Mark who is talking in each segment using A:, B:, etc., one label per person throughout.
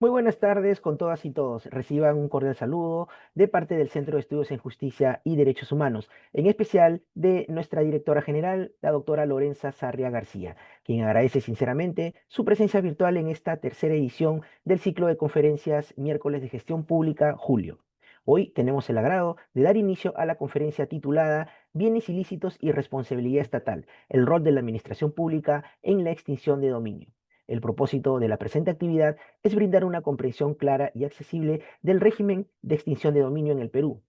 A: Muy buenas tardes con todas y todos. Reciban un cordial saludo de parte del Centro de Estudios en Justicia y Derechos Humanos, en especial de nuestra directora general, la doctora Lorenza Sarria García, quien agradece sinceramente su presencia virtual en esta tercera edición del ciclo de conferencias Miércoles de Gestión Pública, Julio. Hoy tenemos el agrado de dar inicio a la conferencia titulada Bienes ilícitos y responsabilidad estatal, el rol de la administración pública en la extinción de dominio. El propósito de la presente actividad es brindar una comprensión clara y accesible del régimen de extinción de dominio en el Perú,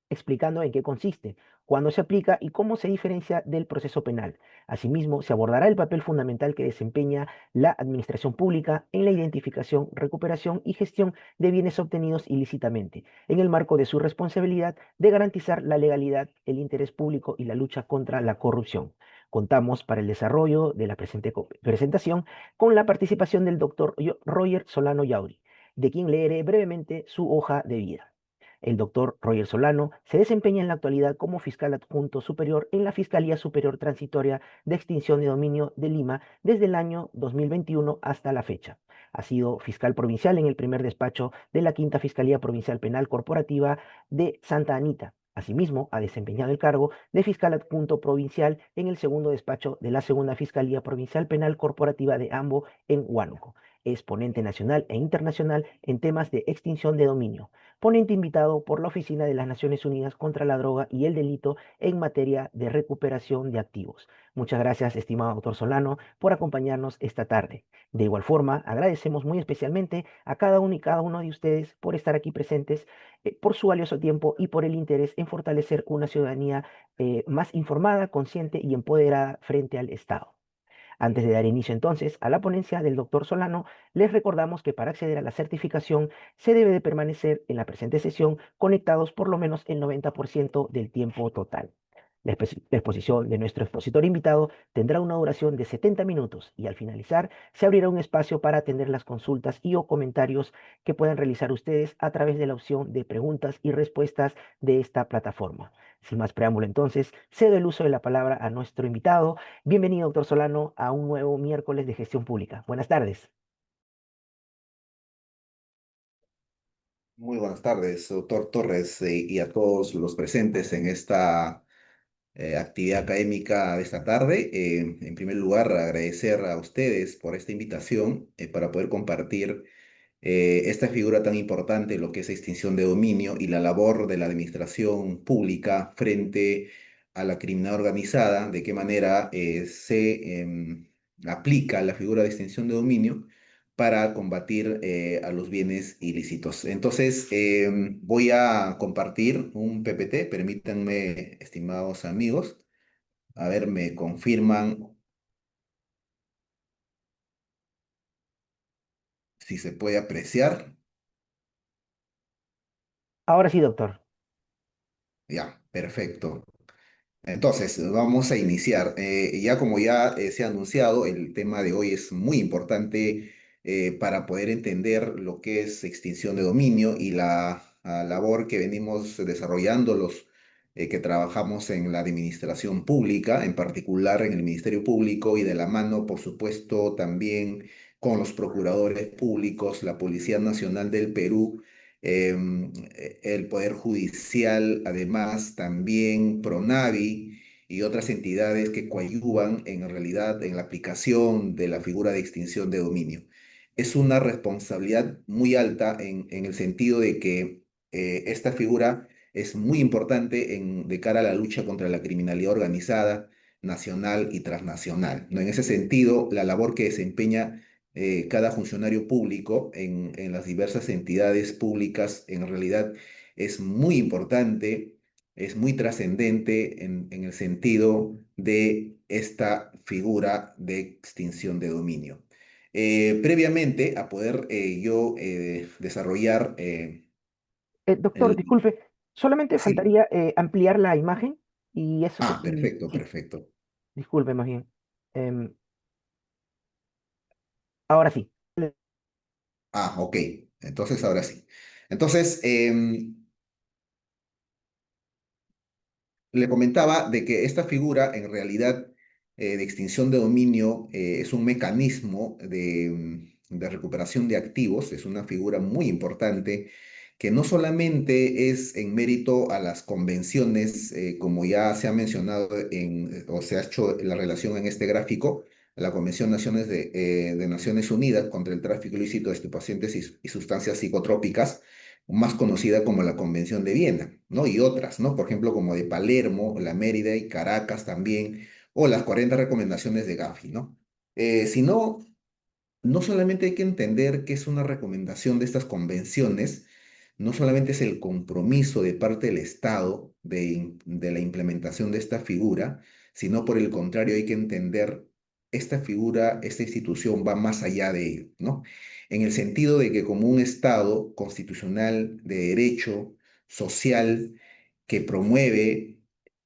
A: explicando en qué consiste, cuándo se aplica y cómo se diferencia del proceso penal. Asimismo, se abordará el papel fundamental que desempeña la administración pública en la identificación, recuperación y gestión de bienes obtenidos ilícitamente, en el marco de su responsabilidad de garantizar la legalidad, el interés público y la lucha contra la corrupción. Contamos para el desarrollo de la presente presentación con la participación del doctor Roger Solano Yauri, de quien leeré brevemente su hoja de vida. El doctor Roger Solano se desempeña en la actualidad como fiscal adjunto superior en la Fiscalía Superior Transitoria de Extinción de Dominio de Lima desde el año 2021 hasta la fecha. Ha sido fiscal provincial en el primer despacho de la Quinta Fiscalía Provincial Penal Corporativa de Santa Anita. Asimismo, ha desempeñado el cargo de fiscal adjunto provincial en el segundo despacho de la Segunda Fiscalía Provincial Penal Corporativa de Ambo en Huánuco. Es ponente nacional e internacional en temas de extinción de dominio, ponente invitado por la Oficina de las Naciones Unidas contra la Droga y el Delito en materia de recuperación de activos. Muchas gracias, estimado doctor Solano, por acompañarnos esta tarde. De igual forma, agradecemos muy especialmente a cada uno y cada uno de ustedes por estar aquí presentes, por su valioso tiempo y por el interés en fortalecer una ciudadanía más informada, consciente y empoderada frente al Estado. Antes de dar inicio entonces a la ponencia del doctor Solano, les recordamos que para acceder a la certificación se debe de permanecer en la presente sesión conectados por lo menos el 90% del tiempo total. La exposición de nuestro expositor invitado tendrá una duración de 70 minutos y al finalizar se abrirá un espacio para atender las consultas y o comentarios que puedan realizar ustedes a través de la opción de preguntas y respuestas de esta plataforma. Sin más preámbulo entonces, cedo el uso de la palabra a nuestro invitado. Bienvenido, doctor Solano, a un nuevo miércoles de gestión pública. Buenas tardes.
B: Muy buenas tardes, doctor Torres, y a todos los presentes en esta actividad académica de esta tarde. En primer lugar, agradecer a ustedes por esta invitación para poder compartir esta figura tan importante, lo que es extinción de dominio y la labor de la administración pública frente a la criminalidad organizada, de qué manera se aplica la figura de extinción de dominio para combatir a los bienes ilícitos. Entonces, voy a compartir un PPT, permítanme, estimados amigos, a ver, me confirman si se puede apreciar.
A: Ahora sí, doctor.
B: Ya, perfecto. Entonces, vamos a iniciar. Ya como ya se ha anunciado, el tema de hoy es muy importante para poder entender lo que es extinción de dominio y la labor que venimos desarrollando los que trabajamos en la administración pública, en particular en el Ministerio Público y de la mano, por supuesto, también con los procuradores públicos, la Policía Nacional del Perú, el Poder Judicial, además también Pronavi y otras entidades que coadyuvan en realidad en la aplicación de la figura de extinción de dominio. Es una responsabilidad muy alta en el sentido de que esta figura es muy importante de cara a la lucha contra la criminalidad organizada, nacional y transnacional, ¿no? En ese sentido, la labor que desempeña cada funcionario público en las diversas entidades públicas en realidad es muy importante, es muy trascendente en el sentido de esta figura de extinción de dominio. Previamente a poder yo desarrollar
A: Doctor,
B: el...
A: disculpe, solamente
B: Sí,
A: faltaría ampliar la imagen y eso, y
B: perfecto,
A: sí,
B: perfecto.
A: disculpe más bien. Em, Ahora sí.
B: Ok, entonces ahora sí. Entonces, le comentaba de que esta figura en realidad de extinción de dominio es un mecanismo de recuperación de activos es una figura muy importante que no solamente es en mérito a las convenciones, como ya se ha mencionado o se ha hecho la relación en este gráfico, la Convención de Naciones Unidas contra el tráfico ilícito de estupefacientes y sustancias psicotrópicas, más conocida como la Convención de Viena, ¿no? Y otras, ¿no? Por ejemplo, como de Palermo, la Mérida y Caracas también, o las 40 recomendaciones de Gafi, ¿no? Sino no solamente hay que entender que es una recomendación de estas convenciones, no solamente es el compromiso de parte del Estado de la implementación de esta figura, sino por el contrario hay que entender esta figura, esta institución va más allá de ello, ¿no? En el sentido de que como un Estado constitucional de derecho social que promueve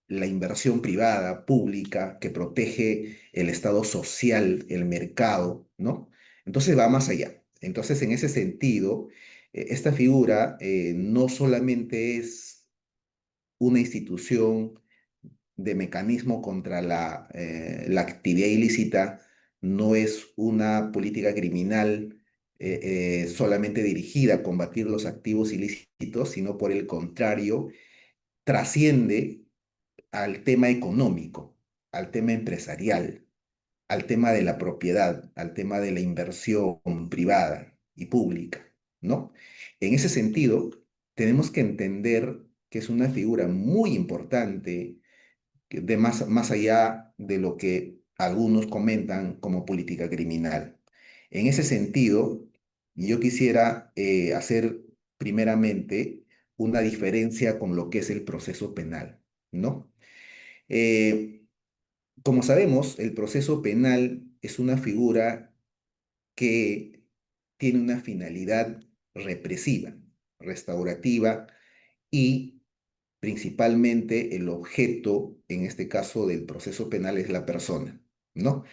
B: la inversión privada, pública, que protege el Estado social, el mercado, ¿no? Entonces va más allá. Entonces, en ese sentido, esta figura no solamente es una institución de mecanismo contra la actividad ilícita, no es una política criminal solamente dirigida a combatir los activos ilícitos, sino por el contrario, trasciende al tema económico, al tema empresarial, al tema de la propiedad, al tema de la inversión privada y pública, ¿no? En ese sentido, tenemos que entender que es una figura muy importante, más allá de lo que algunos comentan como política criminal. En ese sentido, yo quisiera hacer primeramente una diferencia con lo que es el proceso penal, ¿no? Eh, Como sabemos, el proceso penal es una figura que tiene una finalidad represiva, restaurativa y principalmente el objeto, en este caso del proceso penal, es la persona, ¿no?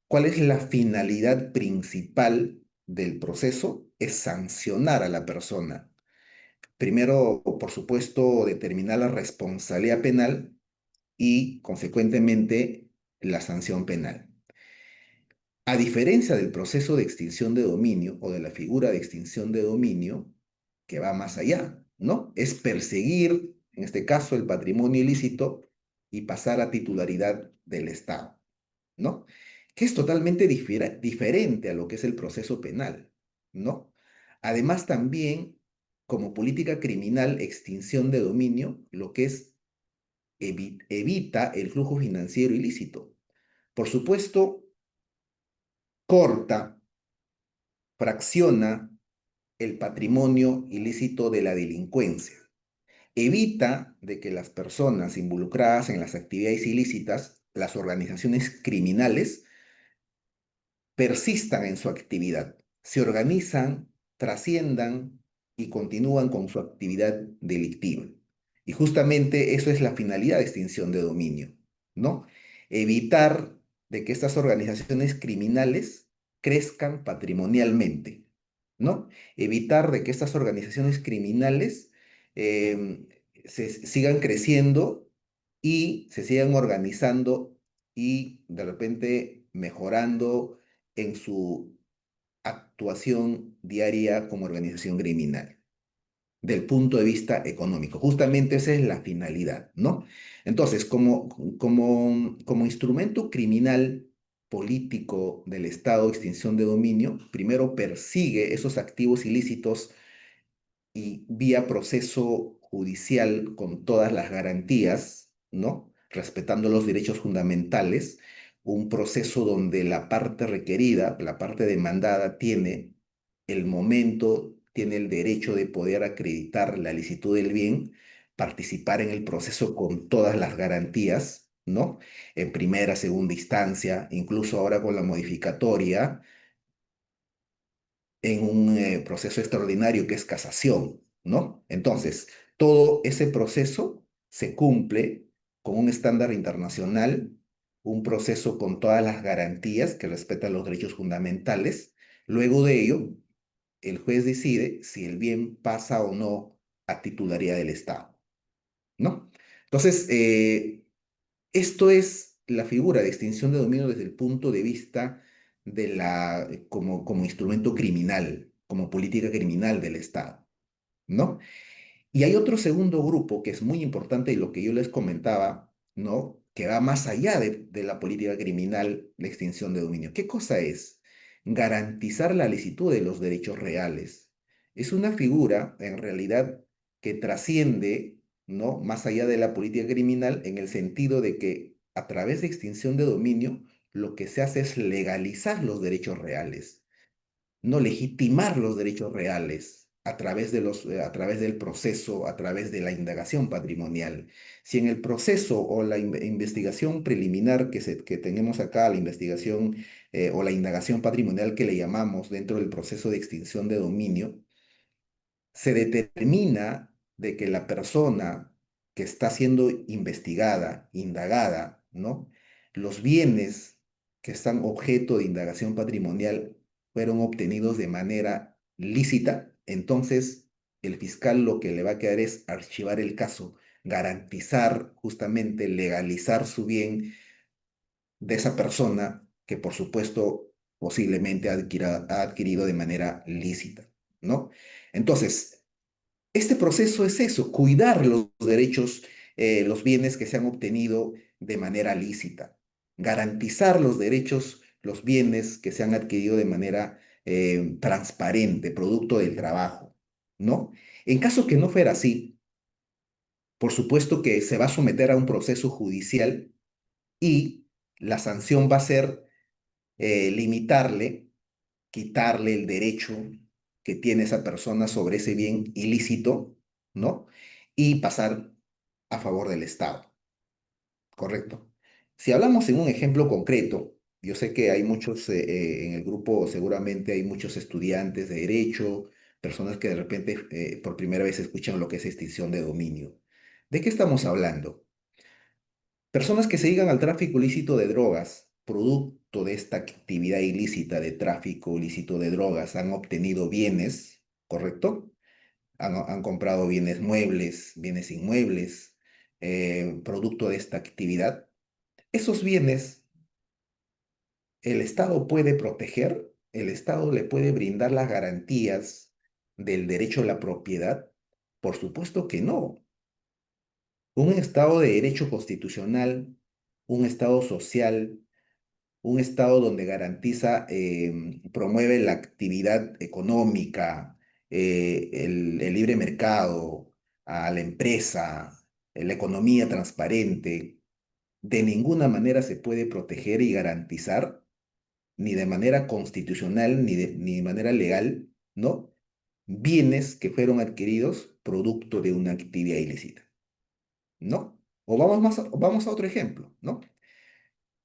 B: ¿Cuál es la finalidad principal del proceso? Es sancionar a la persona. Primero, por supuesto, determinar la responsabilidad penal y, consecuentemente, la sanción penal. A diferencia del proceso de extinción de dominio o de la figura de extinción de dominio, que va más allá, ¿no? Es perseguir, en este caso, el patrimonio ilícito y pasar a titularidad del Estado, ¿no? Que es totalmente diferente a lo que es el proceso penal, ¿no? Además, también, como política criminal, extinción de dominio, lo que es evita el flujo financiero ilícito. Por supuesto, corta, fracciona el patrimonio ilícito de la delincuencia. Evita de que las personas involucradas en las actividades ilícitas, las organizaciones criminales, persistan en su actividad, se organizan, trasciendan y continúan con su actividad delictiva. Y justamente eso es la finalidad de extinción de dominio, ¿no? Evitar de que estas organizaciones criminales crezcan patrimonialmente, ¿no? Evitar de que estas organizaciones criminales em, se sigan creciendo y se sigan organizando y de repente mejorando en su actuación diaria como organización criminal, del punto de vista económico. Justamente esa es la finalidad, ¿no? Entonces, como instrumento criminal político del Estado, extinción de dominio, primero persigue esos activos ilícitos y vía proceso judicial con todas las garantías, ¿no? Respetando los derechos fundamentales, un proceso donde la parte requerida, la parte demandada, tiene el momento, tiene el derecho de poder acreditar la licitud del bien, participar en el proceso con todas las garantías, ¿no? En primera, segunda instancia, incluso ahora con la modificatoria en un proceso extraordinario que es casación, ¿no? Entonces, todo ese proceso se cumple con un estándar internacional, un proceso con todas las garantías que respetan los derechos fundamentales. Luego de ello, el juez decide si el bien pasa o no a titularidad del Estado, ¿no? Entonces, esto es la figura de extinción de dominio desde el punto de vista como instrumento criminal, como política criminal del Estado, ¿no? Y hay otro segundo grupo que es muy importante y lo que yo les comentaba, ¿no? Que va más allá de la política criminal, la extinción de dominio. ¿Qué cosa es? Garantizar la licitud de los derechos reales. Es una figura, en realidad, que trasciende, ¿no? Más allá de la política criminal, en el sentido de que a través de extinción de dominio, lo que se hace es legalizar los derechos reales, no legitimar los derechos reales a través del proceso, a través de la indagación patrimonial. Si en el proceso o la investigación preliminar que tenemos acá, la investigación o la indagación patrimonial que le llamamos dentro del proceso de extinción de dominio, se determina de que la persona que está siendo investigada, indagada, ¿no? Los bienes que están objeto de indagación patrimonial fueron obtenidos de manera lícita, entonces el fiscal lo que le va a quedar es archivar el caso, garantizar justamente, legalizar su bien de esa persona que por supuesto posiblemente ha adquirido de manera lícita, ¿no? Entonces, este proceso es eso, cuidar los derechos, los bienes que se han obtenido de manera lícita, garantizar los derechos, los bienes que se han adquirido de manera transparente, producto del trabajo, ¿no? En caso que no fuera así, por supuesto que se va a someter a un proceso judicial y la sanción va a ser limitarle, quitarle el derecho que tiene esa persona sobre ese bien ilícito, ¿no? Y pasar a favor del Estado, ¿correcto? Si hablamos en un ejemplo concreto, yo sé que hay muchos, en el grupo seguramente hay muchos estudiantes de derecho, personas que de repente por primera vez escuchan lo que es extinción de dominio. ¿De qué estamos hablando? Personas que se dedican al tráfico ilícito de drogas, producto de esta actividad ilícita de tráfico ilícito de drogas, han obtenido bienes, ¿correcto? Han comprado bienes muebles, bienes inmuebles, producto de esta actividad. Esos bienes el Estado puede proteger, el Estado le puede brindar las garantías del derecho a la propiedad. Por supuesto que no. Un Estado de derecho constitucional, un Estado social, un Estado donde garantiza, promueve la actividad económica, el libre mercado, a la empresa, la economía transparente, de ninguna manera se puede proteger y garantizar, ni de manera constitucional, ni de manera legal, ¿no? Bienes que fueron adquiridos producto de una actividad ilícita, ¿no? O vamos a otro ejemplo, ¿no?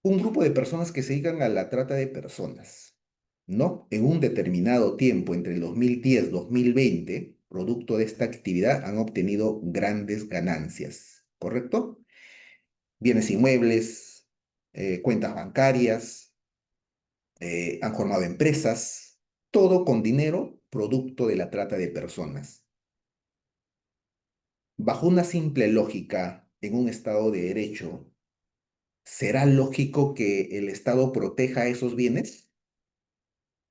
B: Un grupo de personas que se dedican a la trata de personas, ¿no? En un determinado tiempo, entre el 2010 y 2020, producto de esta actividad, han obtenido grandes ganancias, ¿correcto? Bienes inmuebles, cuentas bancarias, han formado empresas, todo con dinero producto de la trata de personas. Bajo una simple lógica, en un Estado de derecho, ¿será lógico que el Estado proteja esos bienes?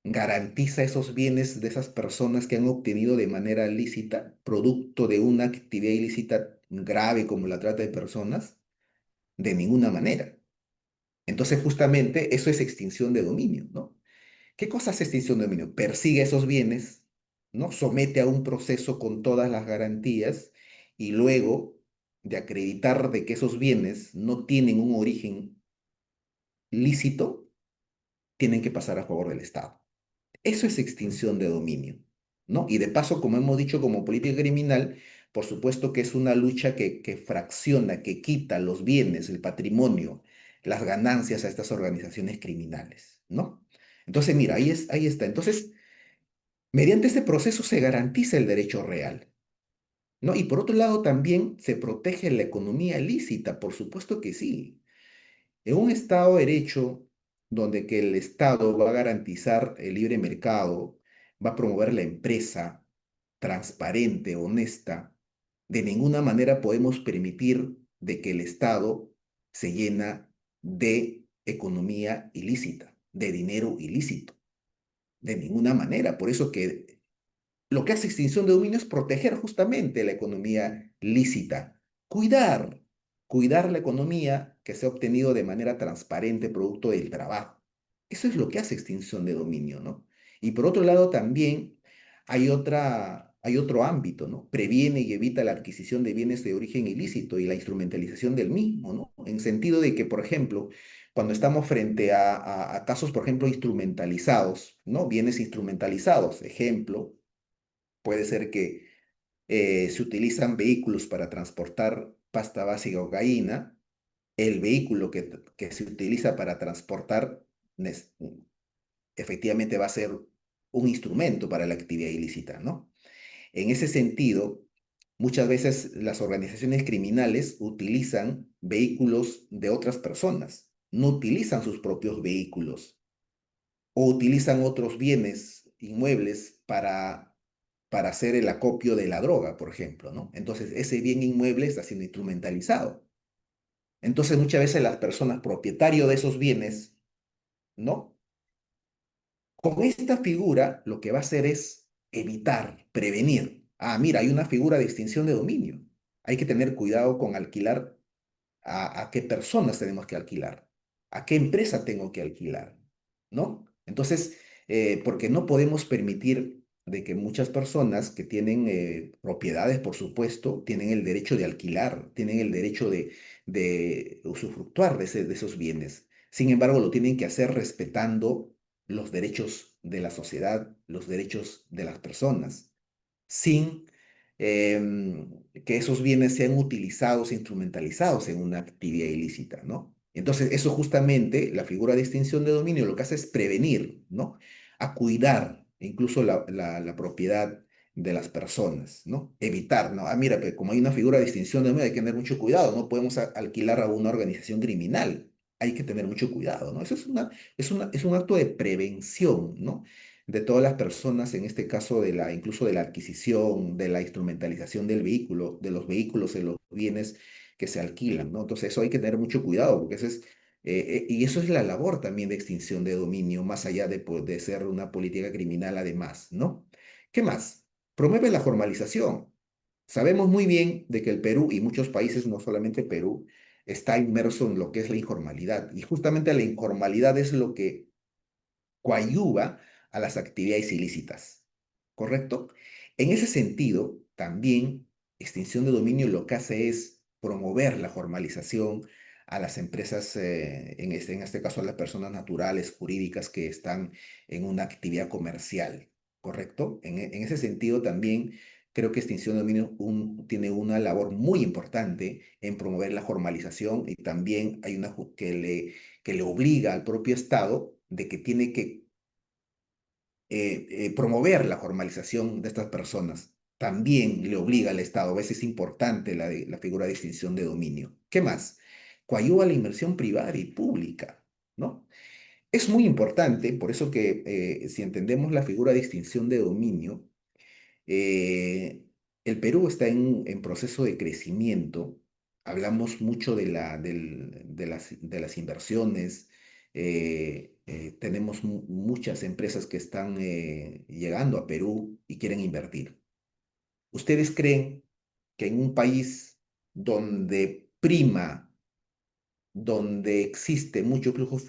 B: ¿Garantiza esos bienes de esas personas que han obtenido de manera lícita, producto de una actividad ilícita grave como la trata de personas? De ninguna manera. Entonces, justamente eso es extinción de dominio, ¿no? ¿Qué cosa es extinción de dominio? Persigue esos bienes, ¿no? Somete a un proceso con todas las garantías y luego de acreditar de que esos bienes no tienen un origen lícito, tienen que pasar a favor del Estado. Eso es extinción de dominio, ¿no? Y de paso, como hemos dicho, como política criminal, por supuesto que es una lucha que fracciona, que quita los bienes, el patrimonio, las ganancias a estas organizaciones criminales, ¿no? Entonces, mira, ahí está. Entonces, mediante este proceso se garantiza el derecho real, ¿no? Y por otro lado, también se protege la economía lícita, por supuesto que sí. En un Estado de derecho, donde que el Estado va a garantizar el libre mercado, va a promover la empresa transparente, honesta, de ninguna manera podemos permitir de que el Estado se llena de economía ilícita. de dinero ilícito, de ninguna manera. Por eso que lo que hace extinción de dominio es proteger justamente la economía lícita, cuidar, cuidar la economía que se ha obtenido de manera transparente producto del trabajo. Eso es lo que hace extinción de dominio, ¿no? Y por otro lado también hay otro ámbito, ¿no? Previene y evita la adquisición de bienes de origen ilícito y la instrumentalización del mismo, ¿no? En sentido de que, por ejemplo, cuando estamos frente a casos, por ejemplo, instrumentalizados, ¿no? Bienes instrumentalizados, ejemplo puede ser que se utilizan vehículos para transportar pasta básica o cocaína. El vehículo que se utiliza para transportar nes- efectivamente va a ser un instrumento para la actividad ilícita, ¿no? En ese sentido, muchas veces las organizaciones criminales utilizan vehículos de otras personas, no utilizan sus propios vehículos o utilizan otros bienes inmuebles para hacer el acopio de la droga, por ejemplo, ¿no? Entonces, ese bien inmueble está siendo instrumentalizado. Entonces, muchas veces las personas propietarios de esos bienes, ¿no? Con esta figura, lo que va a hacer es evitar, prevenir. Ah, mira, hay una figura de extinción de dominio. Hay que tener cuidado con alquilar a qué personas tenemos que alquilar, a qué empresa tengo que alquilar, ¿no? Entonces, porque no podemos permitir de que muchas personas que tienen propiedades, por supuesto, tienen el derecho de alquilar, tienen el derecho de usufructuar de esos bienes. Sin embargo, lo tienen que hacer respetando los derechos de la sociedad, los derechos de las personas sin que esos bienes sean utilizados, instrumentalizados en una actividad ilícita, ¿no? Entonces, eso justamente, la figura de extinción de dominio lo que hace es prevenir, ¿no? A cuidar incluso la propiedad de las personas, ¿no? Evitar, ¿no? Ah, mira, pues como hay una figura de extinción de dominio, hay que tener mucho cuidado, no podemos alquilar a una organización criminal, hay que tener mucho cuidado, ¿no? Eso es un acto de prevención, ¿no? De todas las personas, en este caso incluso de la adquisición, de la instrumentalización del vehículo, de los vehículos, de los bienes que se alquilan, ¿no? Entonces eso hay que tener mucho cuidado, porque y eso es la labor también de extinción de dominio, más allá de ser una política criminal además, ¿no? ¿Qué más? Promueve la formalización. Sabemos muy bien de que el Perú y muchos países, no solamente Perú, está inmerso en lo que es la informalidad. Y justamente la informalidad es lo que coadyuva a las actividades ilícitas, ¿correcto? En ese sentido, también extinción de dominio lo que hace es promover la formalización a las empresas, en este caso a las personas naturales, jurídicas que están en una actividad comercial, ¿correcto? En ese sentido también creo que extinción de dominio tiene una labor muy importante en promover la formalización y también hay una que le obliga al propio Estado de que tiene que promover la formalización de estas personas. También le obliga al Estado, a veces es importante la figura de extinción de dominio. ¿Qué más? Coadyuva la inversión privada y pública, ¿no? Es muy importante, por eso que si entendemos la figura de extinción de dominio, eh, el Perú está en proceso de crecimiento. Hablamos mucho de las inversiones. Tenemos muchas empresas que están llegando a Perú y quieren invertir. ¿Ustedes creen que en un país donde prima, donde existe mucho flujo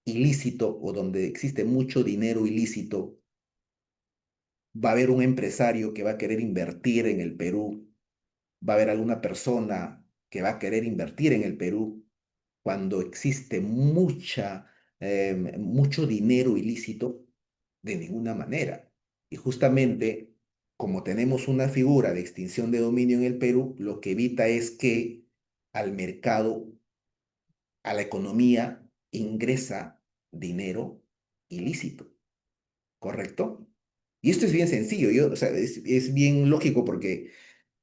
B: ilícito o donde existe mucho dinero ilícito, va a haber un empresario que va a querer invertir en el Perú, va a haber alguna persona que va a querer invertir en el Perú cuando existe mucho dinero ilícito? De ninguna manera. Y justamente como tenemos una figura de extinción de dominio en el Perú, lo que evita es que al mercado, a la economía, ingresa dinero ilícito, ¿correcto? Y esto es bien sencillo, o sea, es bien lógico porque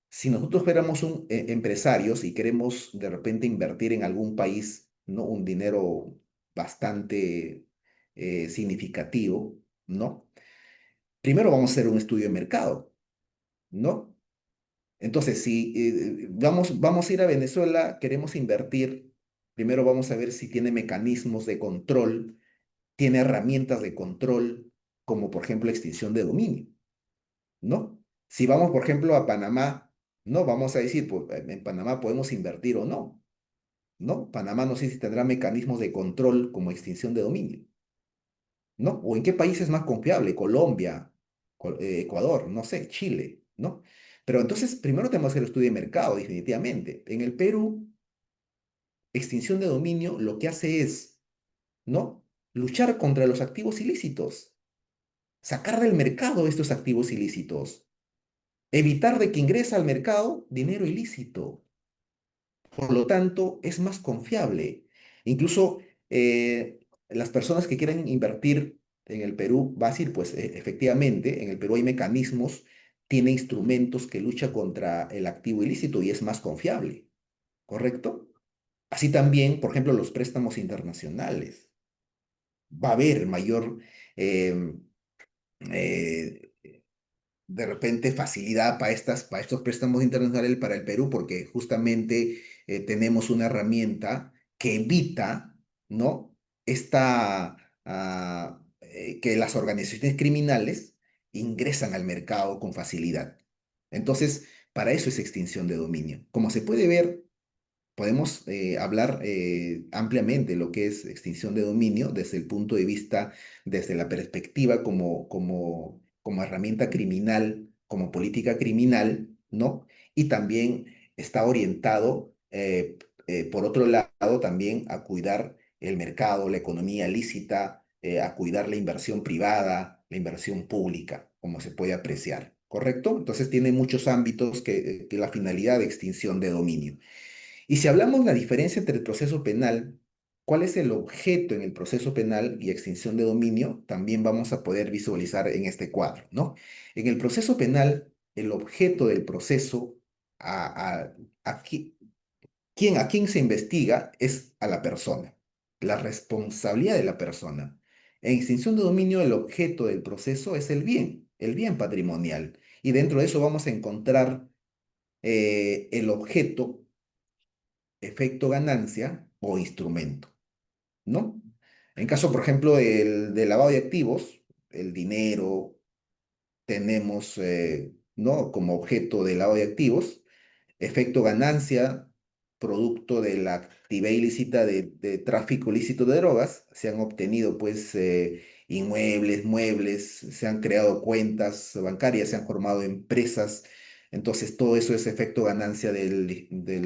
B: si nosotros fuéramos empresarios y queremos de repente invertir en algún país, ¿no? Un dinero bastante significativo, ¿no? Primero vamos a hacer un estudio de mercado, ¿no? Entonces, si vamos a ir a Venezuela, queremos invertir, primero vamos a ver si tiene mecanismos de control, tiene herramientas de control, como por ejemplo extinción de dominio, ¿no? Si vamos, por ejemplo, a Panamá, no vamos a decir, pues en Panamá podemos invertir o no, ¿no? Panamá no sé si tendrá mecanismos de control como extinción de dominio, ¿no? ¿O en qué país es más confiable? Colombia, Ecuador, no sé, Chile, ¿no? Pero entonces, primero tenemos que hacer el estudio de mercado, definitivamente. En el Perú, extinción de dominio lo que hace es, ¿no? Luchar contra los activos ilícitos, sacar del mercado estos activos ilícitos, evitar de que ingrese al mercado dinero ilícito. Por lo tanto, es más confiable. Incluso las personas que quieren invertir en el Perú, va a decir, pues efectivamente, en el Perú hay mecanismos, tiene instrumentos que luchan contra el activo ilícito y es más confiable, ¿correcto? Así también, por ejemplo, los préstamos internacionales. Va a haber mayor em, eh, de repente facilidad para estos préstamos internacionales para el Perú, porque justamente tenemos una herramienta que evita, ¿no? Que las organizaciones criminales ingresan al mercado con facilidad. Entonces, para eso es extinción de dominio. Como se puede ver, podemos hablar ampliamente lo que es extinción de dominio desde el punto de vista, desde la perspectiva como herramienta criminal, como política criminal, ¿no? Y también está orientado, por otro lado, también a cuidar el mercado, la economía lícita, a cuidar la inversión privada, la inversión pública, como se puede apreciar, ¿correcto? Entonces tiene muchos ámbitos que la finalidad de extinción de dominio. Y si hablamos la diferencia entre el proceso penal, cuál es el objeto en el proceso penal y extinción de dominio, también vamos a poder visualizar en este cuadro, ¿no? En el proceso penal, el objeto del proceso, a, a, a qui- a quién se investiga es a la persona, la responsabilidad de la persona. En extinción de dominio, el objeto del proceso es el bien patrimonial. Y dentro de eso vamos a encontrar el objeto efecto ganancia o instrumento, ¿no? En caso, por ejemplo, del lavado de activos, el dinero, tenemos, ¿no? Como objeto del lavado de activos, efecto ganancia, producto de la actividad ilícita de tráfico ilícito de drogas, se han obtenido pues inmuebles, muebles, se han creado cuentas bancarias, se han formado empresas, entonces todo eso es efecto ganancia del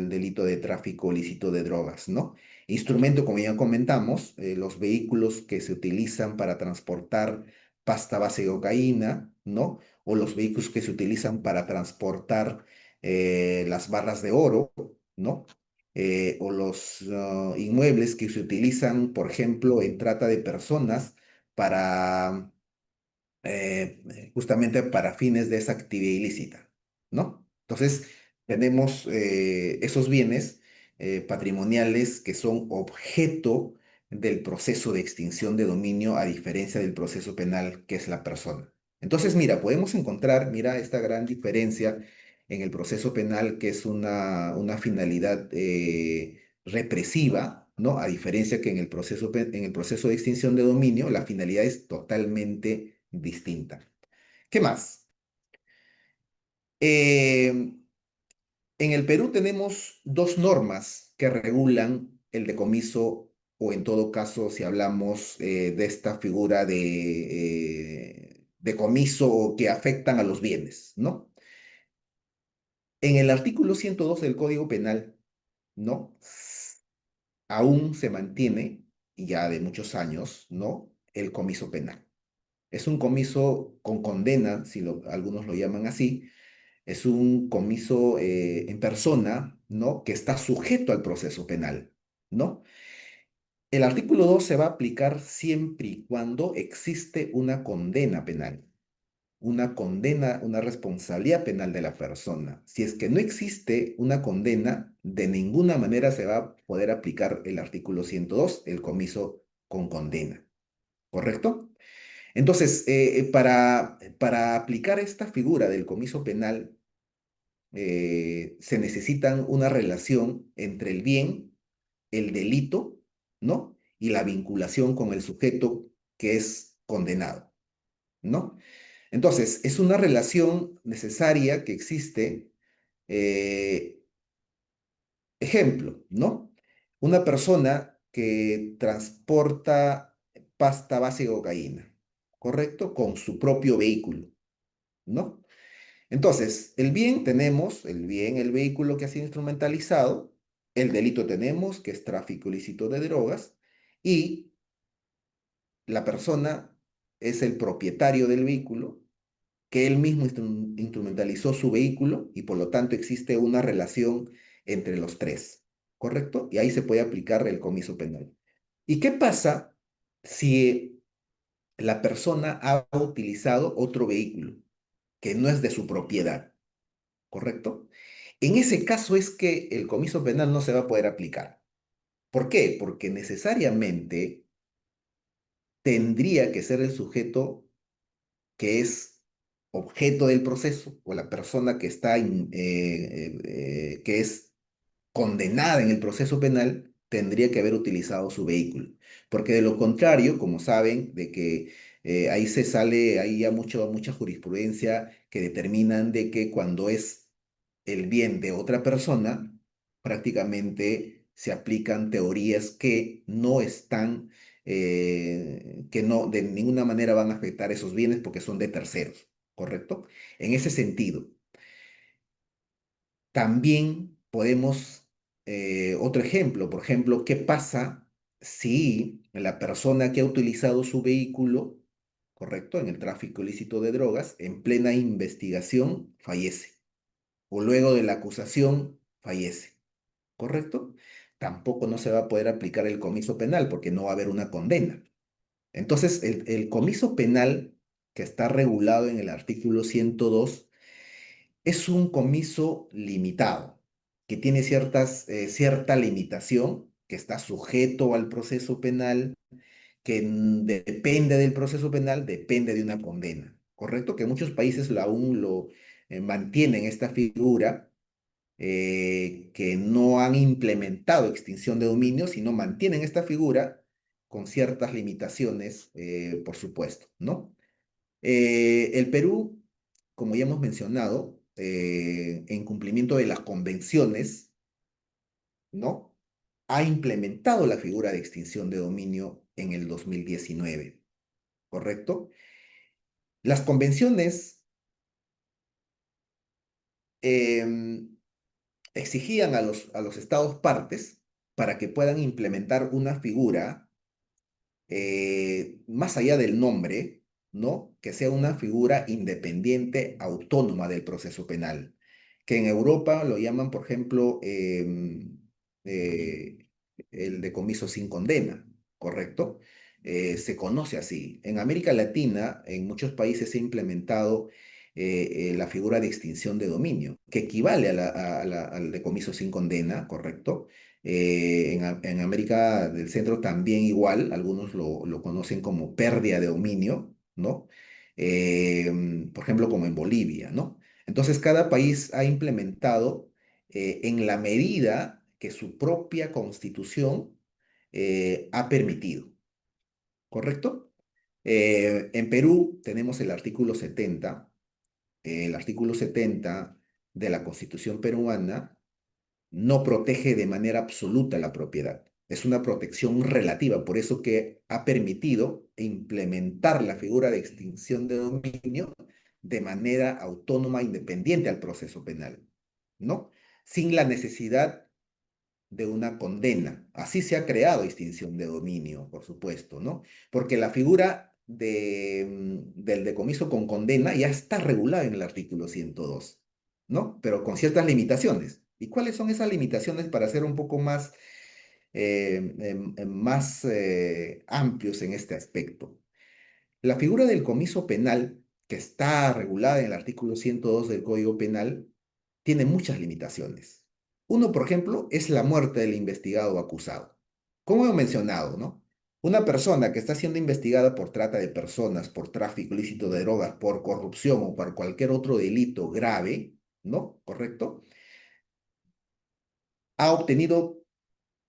B: delito de tráfico ilícito de drogas, ¿no? Instrumento, como ya comentamos, los vehículos que se utilizan para transportar pasta base de cocaína, ¿no? O los vehículos que se utilizan para transportar las barras de oro, ¿no? O los inmuebles que se utilizan, por ejemplo, en trata de personas para justamente para fines de esa actividad ilícita, ¿no? Entonces, tenemos esos bienes patrimoniales que son objeto del proceso de extinción de dominio a diferencia del proceso penal que es la persona. Entonces, mira, podemos encontrar, mira, esta gran diferencia en el proceso penal que es una finalidad represiva, ¿no? A diferencia que en en el proceso de extinción de dominio, la finalidad es totalmente distinta. ¿Qué más? Eh, en el Perú tenemos dos normas que regulan el decomiso o en todo caso si hablamos de esta figura de decomiso que afectan a los bienes, ¿no? En el artículo 102 del Código Penal, ¿no? Aún se mantiene, y ya de muchos años, ¿no? El comiso penal. Es un comiso con condena, si algunos lo llaman así, es un comiso en persona, ¿no? Que está sujeto al proceso penal, ¿no? El artículo 2 se va a aplicar siempre y cuando existe una condena penal, una condena, una responsabilidad penal de la persona. Si es que no existe una condena, de ninguna manera se va a poder aplicar el artículo 102, el comiso con condena, ¿correcto? Entonces, para aplicar esta figura del comiso penal, se necesitan una relación entre el bien, el delito, ¿no? Y la vinculación con el sujeto. que es condenado, ¿no? Entonces, es una relación necesaria que existe. eh, Ejemplo, ¿no? Una persona que transporta pasta base de cocaína, ¿correcto? Con su propio vehículo, ¿no? Entonces, el bien tenemos, el bien, el vehículo que ha sido instrumentalizado, el delito tenemos, que es tráfico ilícito de drogas, y la persona es el propietario del vehículo, que él mismo instrumentalizó su vehículo y por lo tanto existe una relación entre los tres, ¿correcto? Y ahí se puede aplicar el comiso penal. ¿Y qué pasa si la persona ha utilizado otro vehículo que no es de su propiedad, ¿correcto? En ese caso es que el comiso penal no se va a poder aplicar. ¿Por qué? Porque necesariamente tendría que ser el sujeto que es objeto del proceso o la persona que está que es condenada en el proceso penal tendría que haber utilizado su vehículo, porque de lo contrario, como saben, de que ahí se sale, hay ya mucha jurisprudencia que determinan de que cuando es el bien de otra persona, prácticamente se aplican teorías que no están, que no de ninguna manera van a afectar esos bienes porque son de terceros, ¿correcto? En ese sentido, también podemos, otro ejemplo, por ejemplo, ¿qué pasa si la persona que ha utilizado su vehículo, correcto, en el tráfico ilícito de drogas, en plena investigación, fallece? O luego de la acusación fallece, ¿correcto? Tampoco no se va a poder aplicar el comiso penal porque no va a haber una condena. Entonces, el comiso penal que está regulado en el artículo 102 es un comiso limitado, que tiene cierta limitación, que está sujeto al proceso penal, que depende del proceso penal, depende de una condena, ¿correcto? Que muchos países aún lo mantienen esta figura que no han implementado extinción de dominio, sino mantienen esta figura con ciertas limitaciones, por supuesto, ¿no? El Perú, como ya hemos mencionado, en cumplimiento de las convenciones, ¿no? Ha implementado la figura de extinción de dominio en el 2019, ¿correcto? Las convenciones em, exigían a los estados partes para que puedan implementar una figura más allá del nombre, ¿no? Que sea una figura independiente, autónoma del proceso penal, que en Europa lo llaman, por ejemplo, eh, el decomiso sin condena, ¿correcto? Se conoce así. En América Latina, en muchos países se ha implementado la figura de extinción de dominio, que equivale al decomiso sin condena, ¿correcto? En América del Centro también igual, algunos lo conocen como pérdida de dominio, ¿no? Por ejemplo, como en Bolivia, ¿no? Entonces, cada país ha implementado en la medida que su propia constitución ha permitido, ¿correcto? En Perú tenemos el artículo 70 de la Constitución peruana no protege de manera absoluta la propiedad. Es una protección relativa, por eso que ha permitido implementar la figura de extinción de dominio de manera autónoma, independiente al proceso penal, ¿no? Sin la necesidad de una condena. Así se ha creado extinción de dominio, por supuesto, ¿no? Porque la figura del decomiso con condena ya está regulada en el artículo 102, ¿no? Pero con ciertas limitaciones. ¿Y cuáles son esas limitaciones para ser un poco más, más amplios en este aspecto? La figura del comiso penal, que está regulada en el artículo 102 del Código Penal, tiene muchas limitaciones. Uno, por ejemplo, es la muerte del investigado o acusado. Como he mencionado, ¿no? Una persona que está siendo investigada por trata de personas, por tráfico ilícito de drogas, por corrupción o por cualquier otro delito grave, ¿no? ¿Correcto? Ha obtenido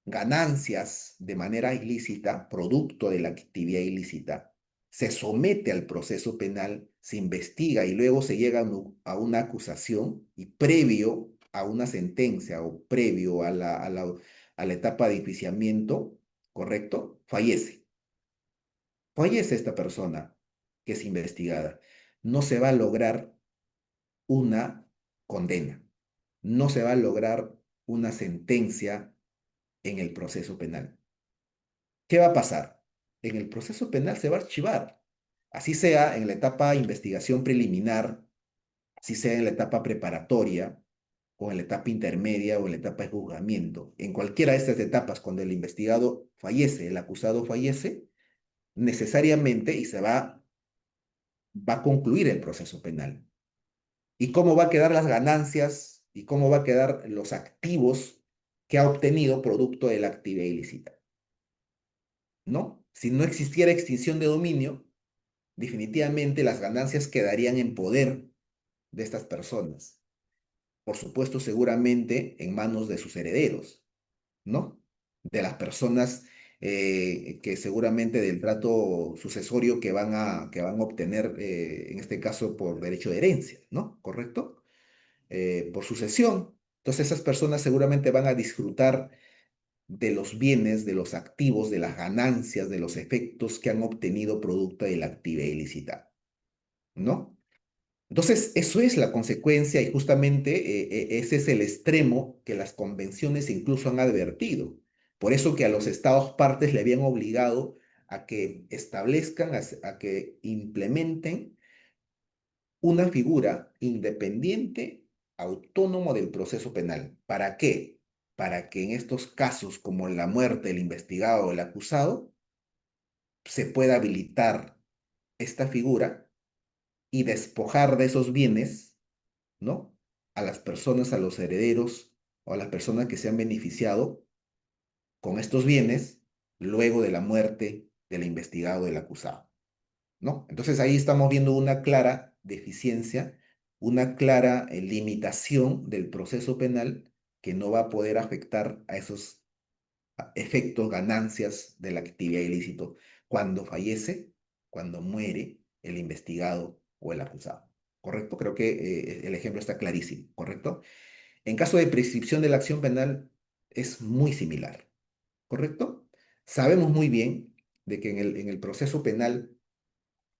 B: ganancias de manera ilícita, producto de la actividad ilícita, se somete al proceso penal, se investiga y luego se llega a una acusación y previo a una sentencia o previo a la etapa de enjuiciamiento, ¿correcto? Fallece. Fallece esta persona que es investigada. No se va a lograr una condena, no se va a lograr una sentencia en el proceso penal. ¿Qué va a pasar? En el proceso penal se va a archivar, así sea en la etapa de investigación preliminar, así sea en la etapa preparatoria, o en la etapa intermedia, o en la etapa de juzgamiento. En cualquiera de estas etapas, cuando el investigado fallece, el acusado fallece, necesariamente y va a concluir el proceso penal. ¿Y cómo va a quedar las ganancias y cómo va a quedar los activos que ha obtenido producto de la actividad ilícita? ¿No? Si no existiera extinción de dominio, definitivamente las ganancias quedarían en poder de estas personas. Por supuesto, seguramente en manos de sus herederos, ¿no? De las personas que seguramente del trato sucesorio que van a obtener, en este caso por derecho de herencia, ¿no? ¿Correcto? Por sucesión. Entonces esas personas seguramente van a disfrutar de los bienes, de los activos, de las ganancias, de los efectos que han obtenido producto de la actividad ilícita, ¿no? Entonces, eso es la consecuencia y justamente ese es el extremo que las convenciones incluso han advertido. Por eso que a los estados partes le habían obligado a que establezcan, a que implementen una figura independiente, autónomo del proceso penal. ¿Para qué? Para que en estos casos como la muerte del investigado o el acusado se pueda habilitar esta figura y despojar de esos bienes, ¿no? A las personas, a los herederos o a las personas que se han beneficiado con estos bienes luego de la muerte del investigado o del acusado, ¿no? Entonces ahí estamos viendo una clara deficiencia, una clara limitación del proceso penal que no va a poder afectar a esos efectos, ganancias de la actividad ilícito cuando fallece, cuando muere el investigado o el acusado. ¿Correcto? Creo que el ejemplo está clarísimo, ¿correcto? En caso de prescripción de la acción penal es muy similar, ¿correcto? Sabemos muy bien de que en el proceso penal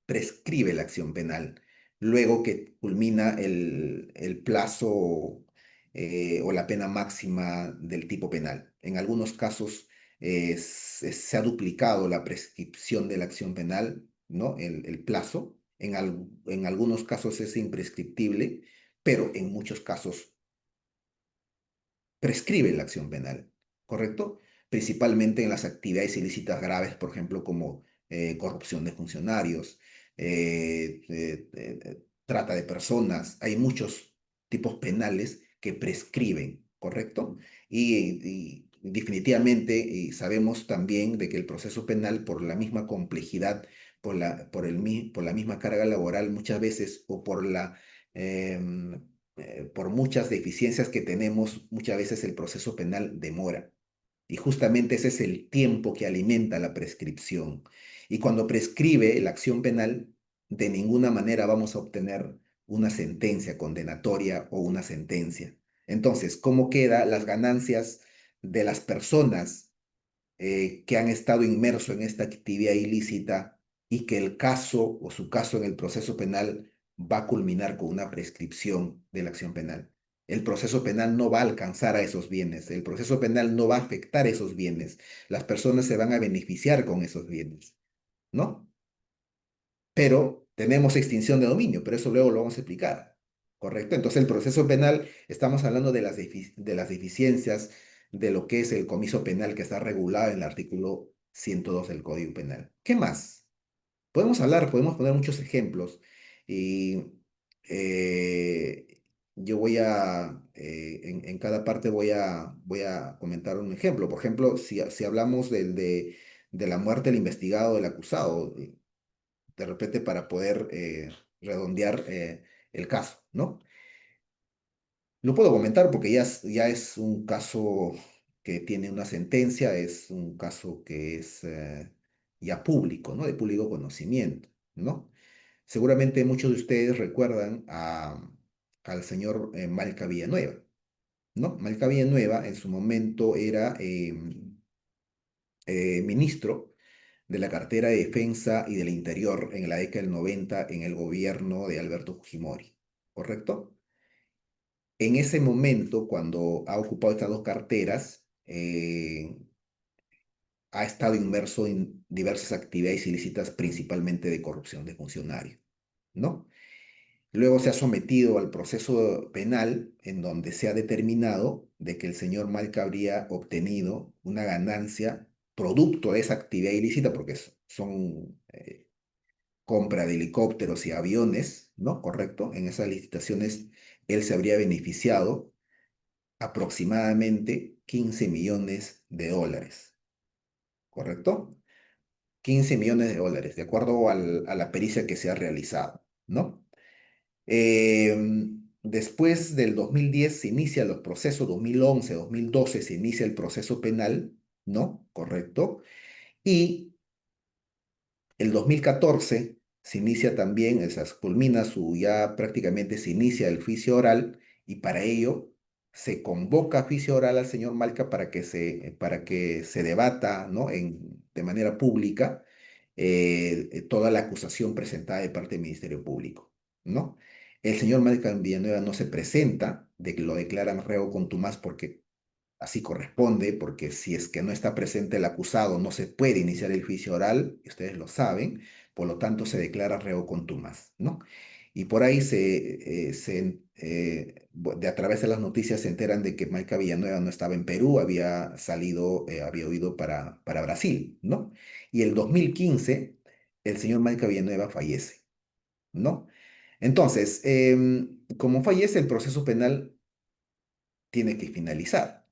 B: prescribe la acción penal, luego que culmina el plazo o la pena máxima del tipo penal. En algunos casos se ha duplicado la prescripción de la acción penal, ¿no? El plazo. En algunos casos es imprescriptible, pero en muchos casos prescribe la acción penal, ¿correcto? Principalmente en las actividades ilícitas graves, por ejemplo, como corrupción de funcionarios, trata de personas. Hay muchos tipos penales que prescriben, ¿correcto? Y definitivamente sabemos también de que el proceso penal, por la misma complejidad, por la misma carga laboral muchas veces, o em, por muchas deficiencias que tenemos, muchas veces el proceso penal demora. Y justamente ese es el tiempo que alimenta la prescripción. Y cuando prescribe la acción penal, de ninguna manera vamos a obtener una sentencia condenatoria o una sentencia. Entonces, ¿cómo quedan las ganancias de las personas que han estado inmersos en esta actividad ilícita y que el caso o su caso en el proceso penal va a culminar con una prescripción de la acción penal? El proceso penal no va a alcanzar a esos bienes, el proceso penal no va a afectar esos bienes, las personas se van a beneficiar con esos bienes, ¿no? Pero tenemos extinción de dominio, pero eso luego lo vamos a explicar, ¿correcto? Entonces el proceso penal, estamos hablando de las deficiencias de lo que es el comiso penal que está regulado en el artículo 102 del Código Penal. ¿Qué más? Podemos poner muchos ejemplos y yo en cada parte voy a comentar un ejemplo. Por ejemplo, si hablamos de la muerte del investigado, del acusado, de repente para poder redondear el caso, ¿no? Lo puedo comentar porque ya es un caso que tiene una sentencia, es un caso que ya público, ¿no? De público conocimiento, ¿no? Seguramente muchos de ustedes recuerdan al señor Malca Villanueva, ¿no? Malca Villanueva en su momento era ministro de la cartera de Defensa y del Interior en la década del 90 en el gobierno de Alberto Fujimori, ¿correcto? En ese momento, cuando ha ocupado estas dos carteras, ha estado inmerso en diversas actividades ilícitas, principalmente de corrupción de funcionarios, ¿no? Luego se ha sometido al proceso penal en donde se ha determinado de que el señor Malca habría obtenido una ganancia producto de esa actividad ilícita, porque son compra de helicópteros y aviones, ¿no? Correcto. En esas licitaciones él se habría beneficiado aproximadamente 15 millones de dólares, ¿correcto? 15 millones de dólares, de acuerdo a la pericia que se ha realizado, ¿no? Después del 2010 se inicia los procesos, 2011, 2012 se inicia el proceso penal, ¿no? Correcto. Y el 2014 se inicia también, o sea, culmina su, ya prácticamente se inicia el juicio oral y para ello se convoca a juicio oral al señor Malca para que se debata, ¿no? De manera pública toda la acusación presentada de parte del Ministerio Público, ¿no? El señor Malca Villanueva no se presenta, lo declaran reo contumaz porque así corresponde, porque si es que no está presente el acusado, no se puede iniciar el juicio oral, y ustedes lo saben, por lo tanto se declara reo contumaz, ¿no? Y por ahí a través de las noticias se enteran de que Maica Villanueva no estaba en Perú, había salido, había huido para Brasil, ¿no? Y el 2015, el señor Maica Villanueva fallece, ¿no? Entonces, como fallece, el proceso penal tiene que finalizar.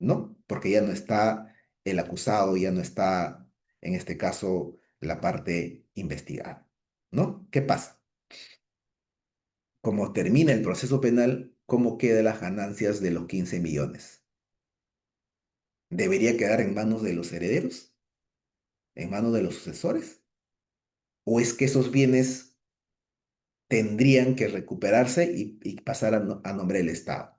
B: ¿No? Porque ya no está el acusado, ya no está, en este caso, la parte investigada, ¿no? ¿Qué pasa? Como termina el proceso penal, ¿cómo quedan las ganancias de los 15 millones? ¿Debería quedar en manos de los herederos? ¿En manos de los sucesores? ¿O es que esos bienes tendrían que recuperarse y pasar a nombre del Estado?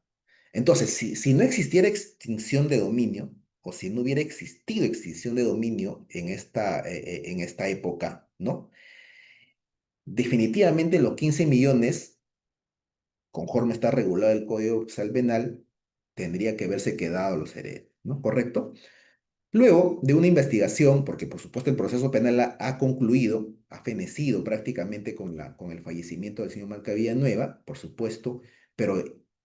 B: Entonces, si no existiera extinción de dominio, o si no hubiera existido extinción de dominio en esta época, ¿no? Definitivamente los 15 millones, conforme está regulado el Código Procesal Penal, tendría que haberse quedado a los herederos, ¿no? ¿Correcto? Luego de una investigación, porque por supuesto el proceso penal ha concluido, ha fenecido prácticamente con el fallecimiento del señor Marca Villanueva, por supuesto, pero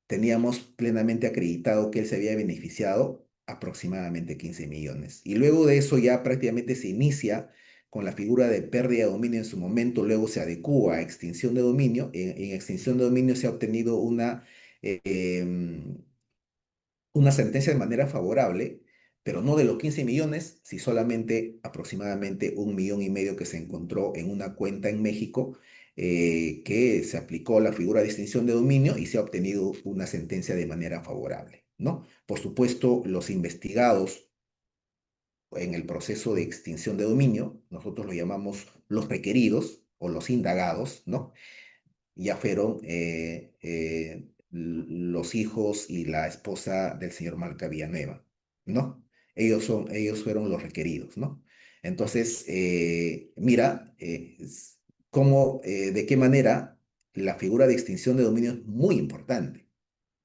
B: teníamos plenamente acreditado que él se había beneficiado aproximadamente 15 millones. Y luego de eso ya prácticamente se inicia con la figura de pérdida de dominio en su momento, luego se adecúa a extinción de dominio. En extinción de dominio se ha obtenido una sentencia de manera favorable, pero no de los 15 millones, si solamente aproximadamente 1,5 millones que se encontró en una cuenta en México, que se aplicó la figura de extinción de dominio y se ha obtenido una sentencia de manera favorable, ¿no? Por supuesto, los investigados en el proceso de extinción de dominio, nosotros lo llamamos los requeridos o los indagados, ¿no? Ya fueron los hijos y la esposa del señor Malca Villanueva, ¿no? Ellos fueron los requeridos, ¿no? Entonces, mira de qué manera la figura de extinción de dominio es muy importante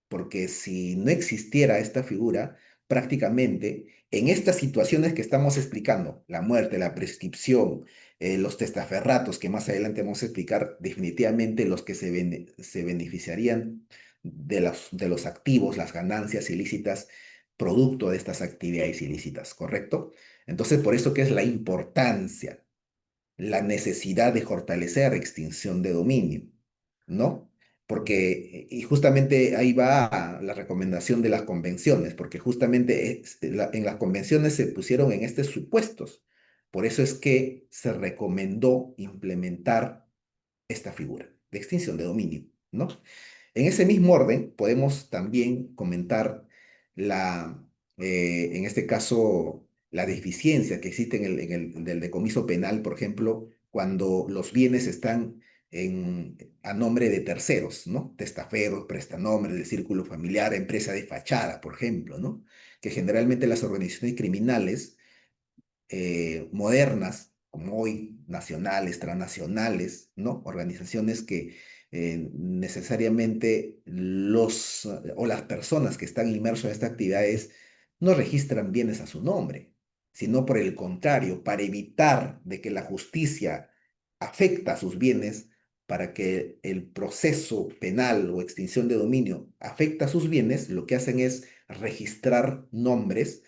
B: porque si no existiera esta figura, prácticamente en estas situaciones que estamos explicando, la muerte, la prescripción, los testaferratos, que más adelante vamos a explicar, definitivamente los que se beneficiarían de los activos, las ganancias ilícitas, producto de estas actividades ilícitas, ¿correcto? Entonces, por eso que es la importancia la necesidad de fortalecer extinción de dominio, ¿no? Porque, y justamente ahí va la recomendación de las convenciones, porque justamente en las convenciones se pusieron en estos supuestos. Por eso es que se recomendó implementar esta figura de extinción de dominio, ¿no? En ese mismo orden, podemos también comentar en este caso, la deficiencia que existe en el decomiso penal, por ejemplo, cuando los bienes están a nombre de terceros, ¿no? Testaferros, prestanombres del círculo familiar, empresa de fachada, por ejemplo, ¿no? Que generalmente las organizaciones criminales modernas, como hoy, nacionales, transnacionales, ¿no? Organizaciones que necesariamente o las personas que están inmersos en estas actividades no registran bienes a su nombre, sino por el contrario, para evitar de que la justicia afecta a sus bienes, para que el proceso penal o extinción de dominio afecta a sus bienes, lo que hacen es registrar nombres,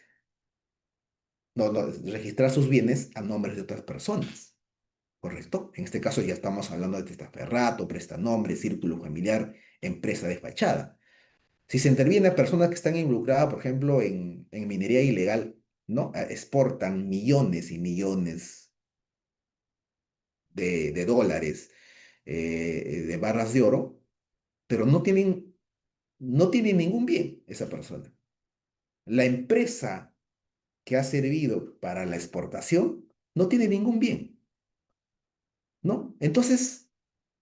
B: no, registrar sus bienes a nombres de otras personas, ¿correcto? En este caso ya estamos hablando de testaferrato, prestanombre, círculo familiar, empresa de fachada. Si se interviene a personas que están involucradas, por ejemplo, en minería ilegal, ¿no? Exportan millones y millones de dólares, de barras de oro, pero no tienen ningún bien esa persona. La empresa que ha servido para la exportación no tiene ningún bien, ¿no? Entonces,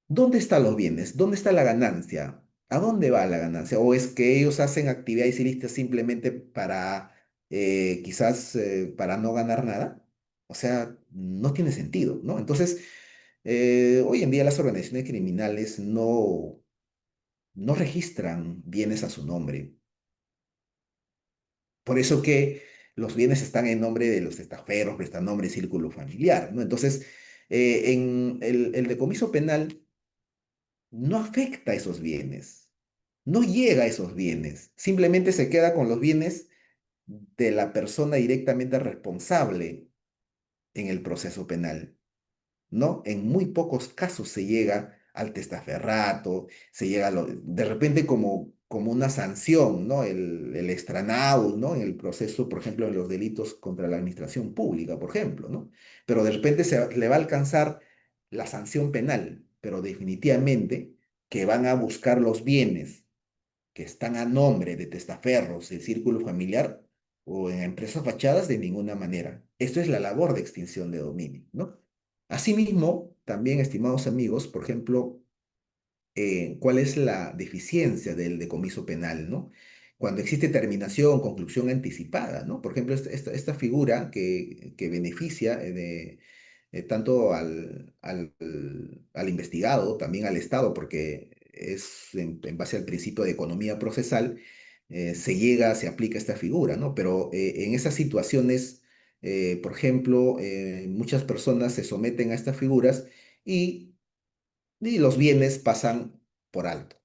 B: ¿dónde están los bienes? ¿Dónde está la ganancia? ¿A dónde va la ganancia? ¿O es que ellos hacen actividades ilícitas simplemente para, quizás, para no ganar nada? O sea, no tiene sentido, ¿no? Entonces, hoy en día las organizaciones criminales no registran bienes a su nombre. Por eso que los bienes están en nombre de los estaferos, prestanombre, círculo familiar, ¿no? Entonces, en el decomiso penal no afecta a esos bienes, no llega a esos bienes, simplemente se queda con los bienes de la persona directamente responsable en el proceso penal. ¿No? En muy pocos casos se llega al testaferrato, se llega de repente como una sanción, ¿no? El extranado, ¿no? En el proceso, por ejemplo, en los delitos contra la administración pública, por ejemplo, ¿no? Pero de repente le va a alcanzar la sanción penal, pero definitivamente que van a buscar los bienes que están a nombre de testaferros, el círculo familiar o en empresas fachadas de ninguna manera. Esto es la labor de extinción de dominio, ¿no? Asimismo, también, estimados amigos, por ejemplo, cuál es la deficiencia del decomiso penal, ¿no? Cuando existe terminación, conclusión anticipada, ¿no? Por ejemplo, esta figura que beneficia tanto al investigado, también al Estado, porque es en base al principio de economía procesal, se aplica esta figura, ¿no? Pero en esas situaciones, por ejemplo, muchas personas se someten a estas figuras y los bienes pasan por alto,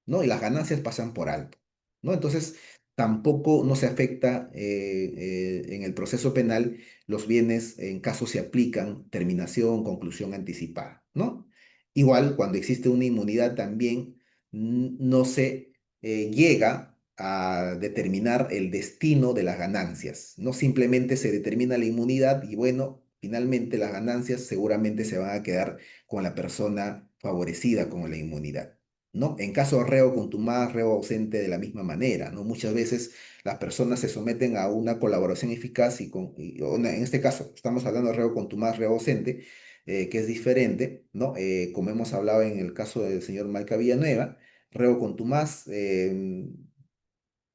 B: ¿no? Y las ganancias pasan por alto, ¿no? Entonces, tampoco no se afecta en el proceso penal los bienes en caso se aplican terminación, conclusión anticipada, ¿no? Igual, cuando existe una inmunidad también no se llega a determinar el destino de las ganancias, no simplemente se determina la inmunidad y bueno, finalmente las ganancias seguramente se van a quedar con la persona favorecida con la inmunidad, ¿no? En caso de reo contumaz, reo ausente de la misma manera, ¿no? Muchas veces las personas se someten a una colaboración eficaz en este caso estamos hablando de reo contumaz, reo ausente, que es diferente, ¿no? Como hemos hablado en el caso del señor Maica Villanueva, reo contumaz,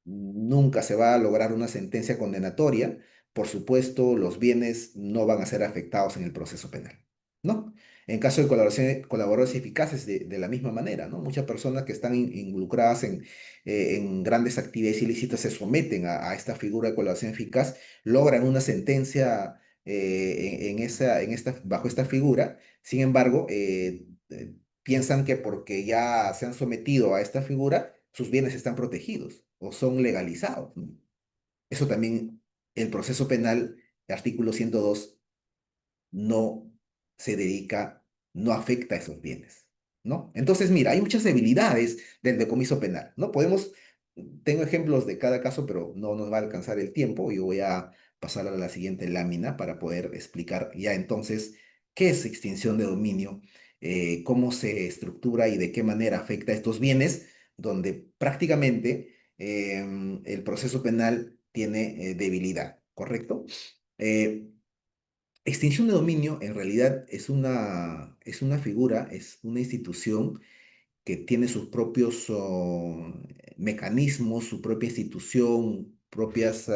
B: nunca se va a lograr una sentencia condenatoria. Por supuesto, los bienes no van a ser afectados en el proceso penal, ¿no? En caso de colaboradores eficaces, de la misma manera, ¿no? Muchas personas que están involucradas en grandes actividades ilícitas se someten a esta figura de colaboración eficaz, logran una sentencia bajo esta figura. Sin embargo, piensan que porque ya se han sometido a esta figura, sus bienes están protegidos o son legalizados, ¿no? Eso también, el proceso penal, el artículo 102 no se dedica, no afecta a esos bienes, ¿no? Entonces, mira, hay muchas debilidades del decomiso penal, ¿no? Tengo ejemplos de cada caso, pero no nos va a alcanzar el tiempo. Yo voy a pasar a la siguiente lámina para poder explicar ya entonces qué es extinción de dominio, cómo se estructura y de qué manera afecta a estos bienes, donde prácticamente el proceso penal tiene debilidad, ¿correcto? Eh, Extinción de dominio en realidad es una figura, es una institución que tiene sus propios mecanismos, su propia institución, propios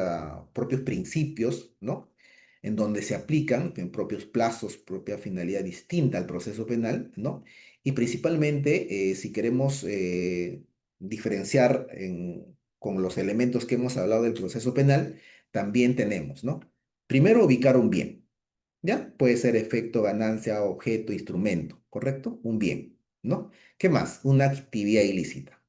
B: principios, ¿no? En donde se aplican en propios plazos, propia finalidad distinta al proceso penal, ¿no? Y principalmente, si queremos diferenciar con los elementos que hemos hablado del proceso penal, también tenemos, ¿no? Primero, ubicar un bien. ¿Ya? Puede ser efecto, ganancia, objeto, instrumento, ¿correcto? Un bien, ¿no? ¿Qué más? Una actividad ilícita,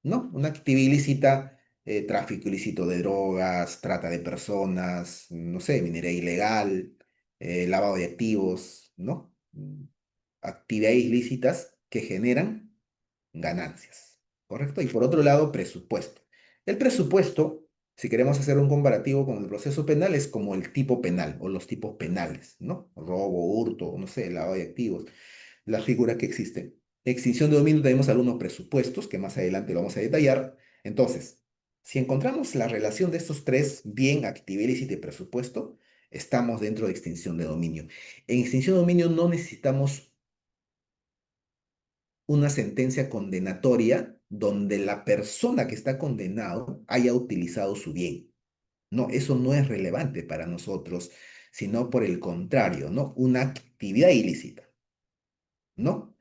B: ¿no? Una actividad ilícita, tráfico ilícito de drogas, trata de personas, no sé, minería ilegal, lavado de activos, ¿no? Actividades ilícitas que generan ganancias, ¿correcto? Y por otro lado, presupuesto. El presupuesto, si queremos hacer un comparativo con el proceso penal, es como el tipo penal o los tipos penales, ¿no? Robo, hurto, no sé, lavado de activos, las figuras que existen. Extinción de dominio tenemos algunos presupuestos que más adelante lo vamos a detallar. Entonces, si encontramos la relación de estos tres, bien, actividad ilícita y presupuesto, estamos dentro de extinción de dominio. En extinción de dominio no necesitamos una sentencia condenatoria donde la persona que está condenado haya utilizado su bien. No, eso no es relevante para nosotros, sino por el contrario, ¿no? Una actividad ilícita, ¿no?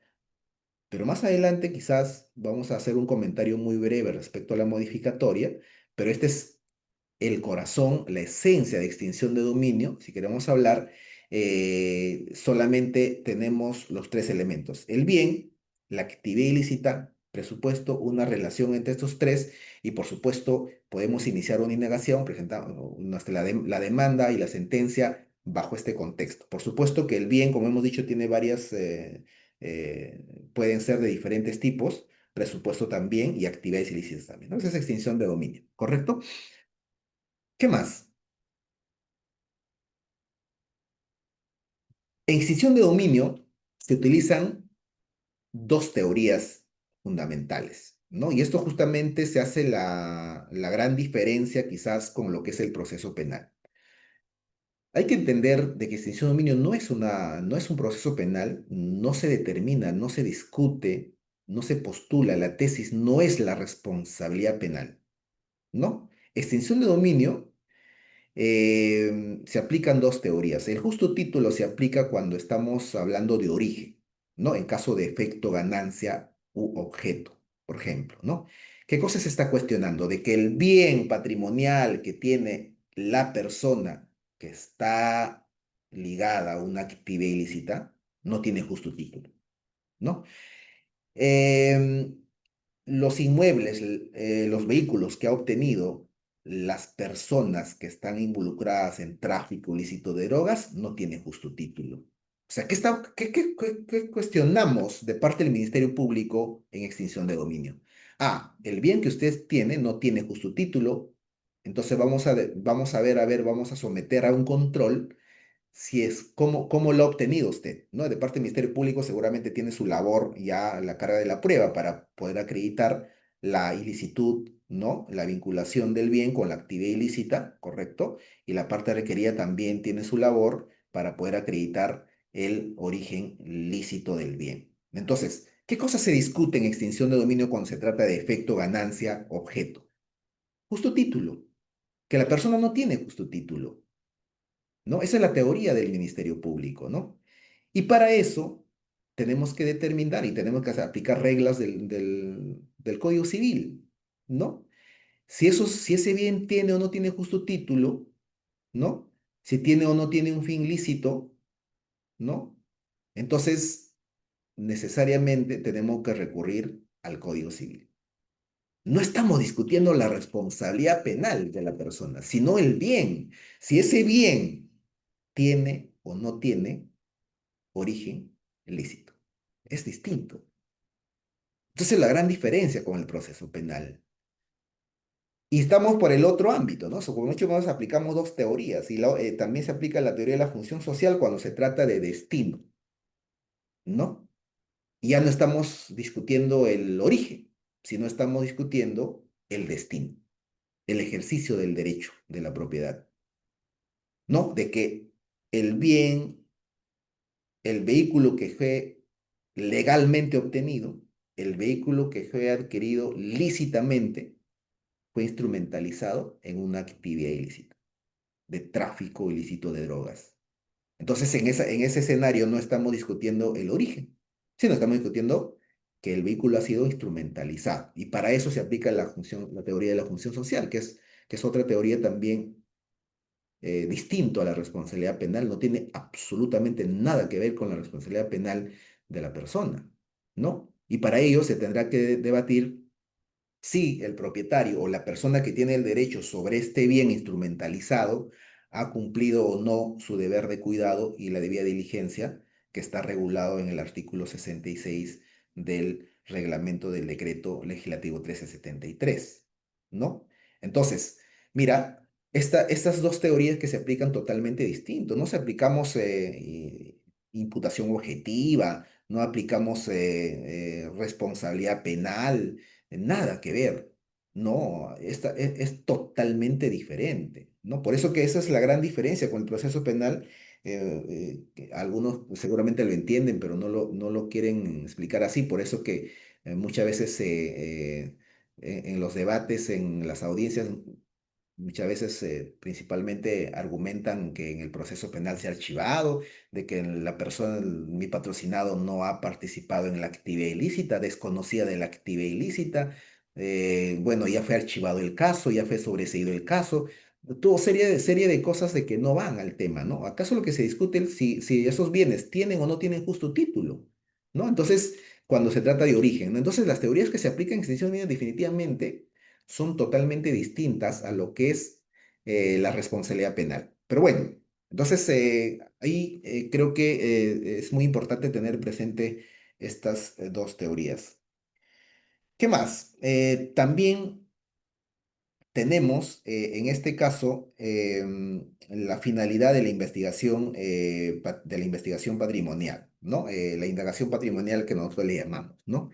B: Pero más adelante quizás vamos a hacer un comentario muy breve respecto a la modificatoria, pero este es el corazón, la esencia de extinción de dominio. Si queremos hablar, solamente tenemos los tres elementos: el bien, la actividad ilícita, presupuesto, una relación entre estos tres, y por supuesto podemos iniciar una indagación presentando la demanda y la sentencia bajo este contexto. Por supuesto que el bien, como hemos dicho, tiene pueden ser de diferentes tipos, presupuesto también y actividades ilícitas también, ¿no? Esa es extinción de dominio, ¿correcto? ¿Qué más? En extinción de dominio se utilizan dos teorías fundamentales, ¿no? Y esto justamente se hace la gran diferencia quizás con lo que es el proceso penal. Hay que entender de que extinción de dominio no es un proceso penal, no se determina, no se discute, no se postula, la tesis no es la responsabilidad penal, ¿no? Extinción de dominio se aplican dos teorías. El justo título se aplica cuando estamos hablando de origen, ¿no? En caso de efecto, ganancia u objeto, por ejemplo, ¿no? ¿Qué cosa se está cuestionando? De que el bien patrimonial que tiene la persona que está ligada a una actividad ilícita no tiene justo título, ¿no? Em, los inmuebles, los vehículos que ha obtenido las personas que están involucradas en tráfico ilícito de drogas no tienen justo título. O sea, ¿qué cuestionamos de parte del Ministerio Público en extinción de dominio? Ah, el bien que usted tiene no tiene justo título, entonces vamos a ver, vamos a someter a un control si es cómo lo ha obtenido usted, ¿no? De parte del Ministerio Público seguramente tiene su labor ya la carga de la prueba para poder acreditar la ilicitud, ¿no? La vinculación del bien con la actividad ilícita, ¿correcto? Y la parte requerida también tiene su labor para poder acreditar el origen lícito del bien. Entonces, ¿qué cosas se discuten en extinción de dominio cuando se trata de efecto, ganancia, objeto? Justo título, que la persona no tiene justo título. ¿No? Esa es la teoría del Ministerio Público, ¿no? Y para eso tenemos que determinar y tenemos que aplicar reglas del Código Civil, ¿no? Si ese bien tiene o no tiene justo título, ¿no? Si tiene o no tiene un fin lícito, ¿no? Entonces, necesariamente tenemos que recurrir al Código Civil. No estamos discutiendo la responsabilidad penal de la persona, sino el bien. Si ese bien tiene o no tiene origen ilícito. Es distinto. Entonces, la gran diferencia con el proceso penal. Y estamos por el otro ámbito, ¿no? Sobre mucho más aplicamos dos teorías y también se aplica la teoría de la función social cuando se trata de destino, ¿no? Y ya no estamos discutiendo el origen, sino estamos discutiendo el destino, el ejercicio del derecho de la propiedad. ¿no? De que el bien, el vehículo que fue legalmente obtenido, el vehículo que fue adquirido lícitamente, fue instrumentalizado en una actividad ilícita, de tráfico ilícito de drogas. Entonces, en ese escenario no estamos discutiendo el origen, sino estamos discutiendo que el vehículo ha sido instrumentalizado. Y para eso se aplica la teoría de la función social, que es otra teoría también distinto a la responsabilidad penal, no tiene absolutamente nada que ver con la responsabilidad penal de la persona, ¿no? Y para ello se tendrá que debatir si el propietario o la persona que tiene el derecho sobre este bien instrumentalizado ha cumplido o no su deber de cuidado y la debida diligencia que está regulado en el artículo 66 del reglamento del decreto legislativo 1373, ¿no? Entonces, mira, estas dos teorías que se aplican totalmente distinto, no se aplicamos imputación objetiva, no aplicamos responsabilidad penal, nada que ver. No, esta es totalmente diferente, ¿no? Por eso que esa es la gran diferencia con el proceso penal. Que algunos seguramente lo entienden, pero no lo quieren explicar así. Por eso que muchas veces en los debates, en las audiencias, muchas veces, principalmente, argumentan que en el proceso penal se ha archivado, de que la persona, mi patrocinado, no ha participado en la actividad ilícita, desconocía de la actividad ilícita. Bueno, ya fue archivado el caso, ya fue sobreseído el caso. Todo serie de cosas de que no van al tema, ¿no? ¿Acaso lo que se discute es si esos bienes tienen o no tienen justo título, ¿no? Entonces, cuando se trata de origen, ¿no? Entonces, las teorías que se aplican en extinción de bienes definitivamente son totalmente distintas a lo que es la responsabilidad penal. Pero bueno, entonces ahí creo que es muy importante tener presente estas dos teorías. ¿Qué más? También tenemos en este caso la finalidad de la investigación, de la investigación patrimonial, ¿no? La indagación patrimonial que nosotros le llamamos, ¿no?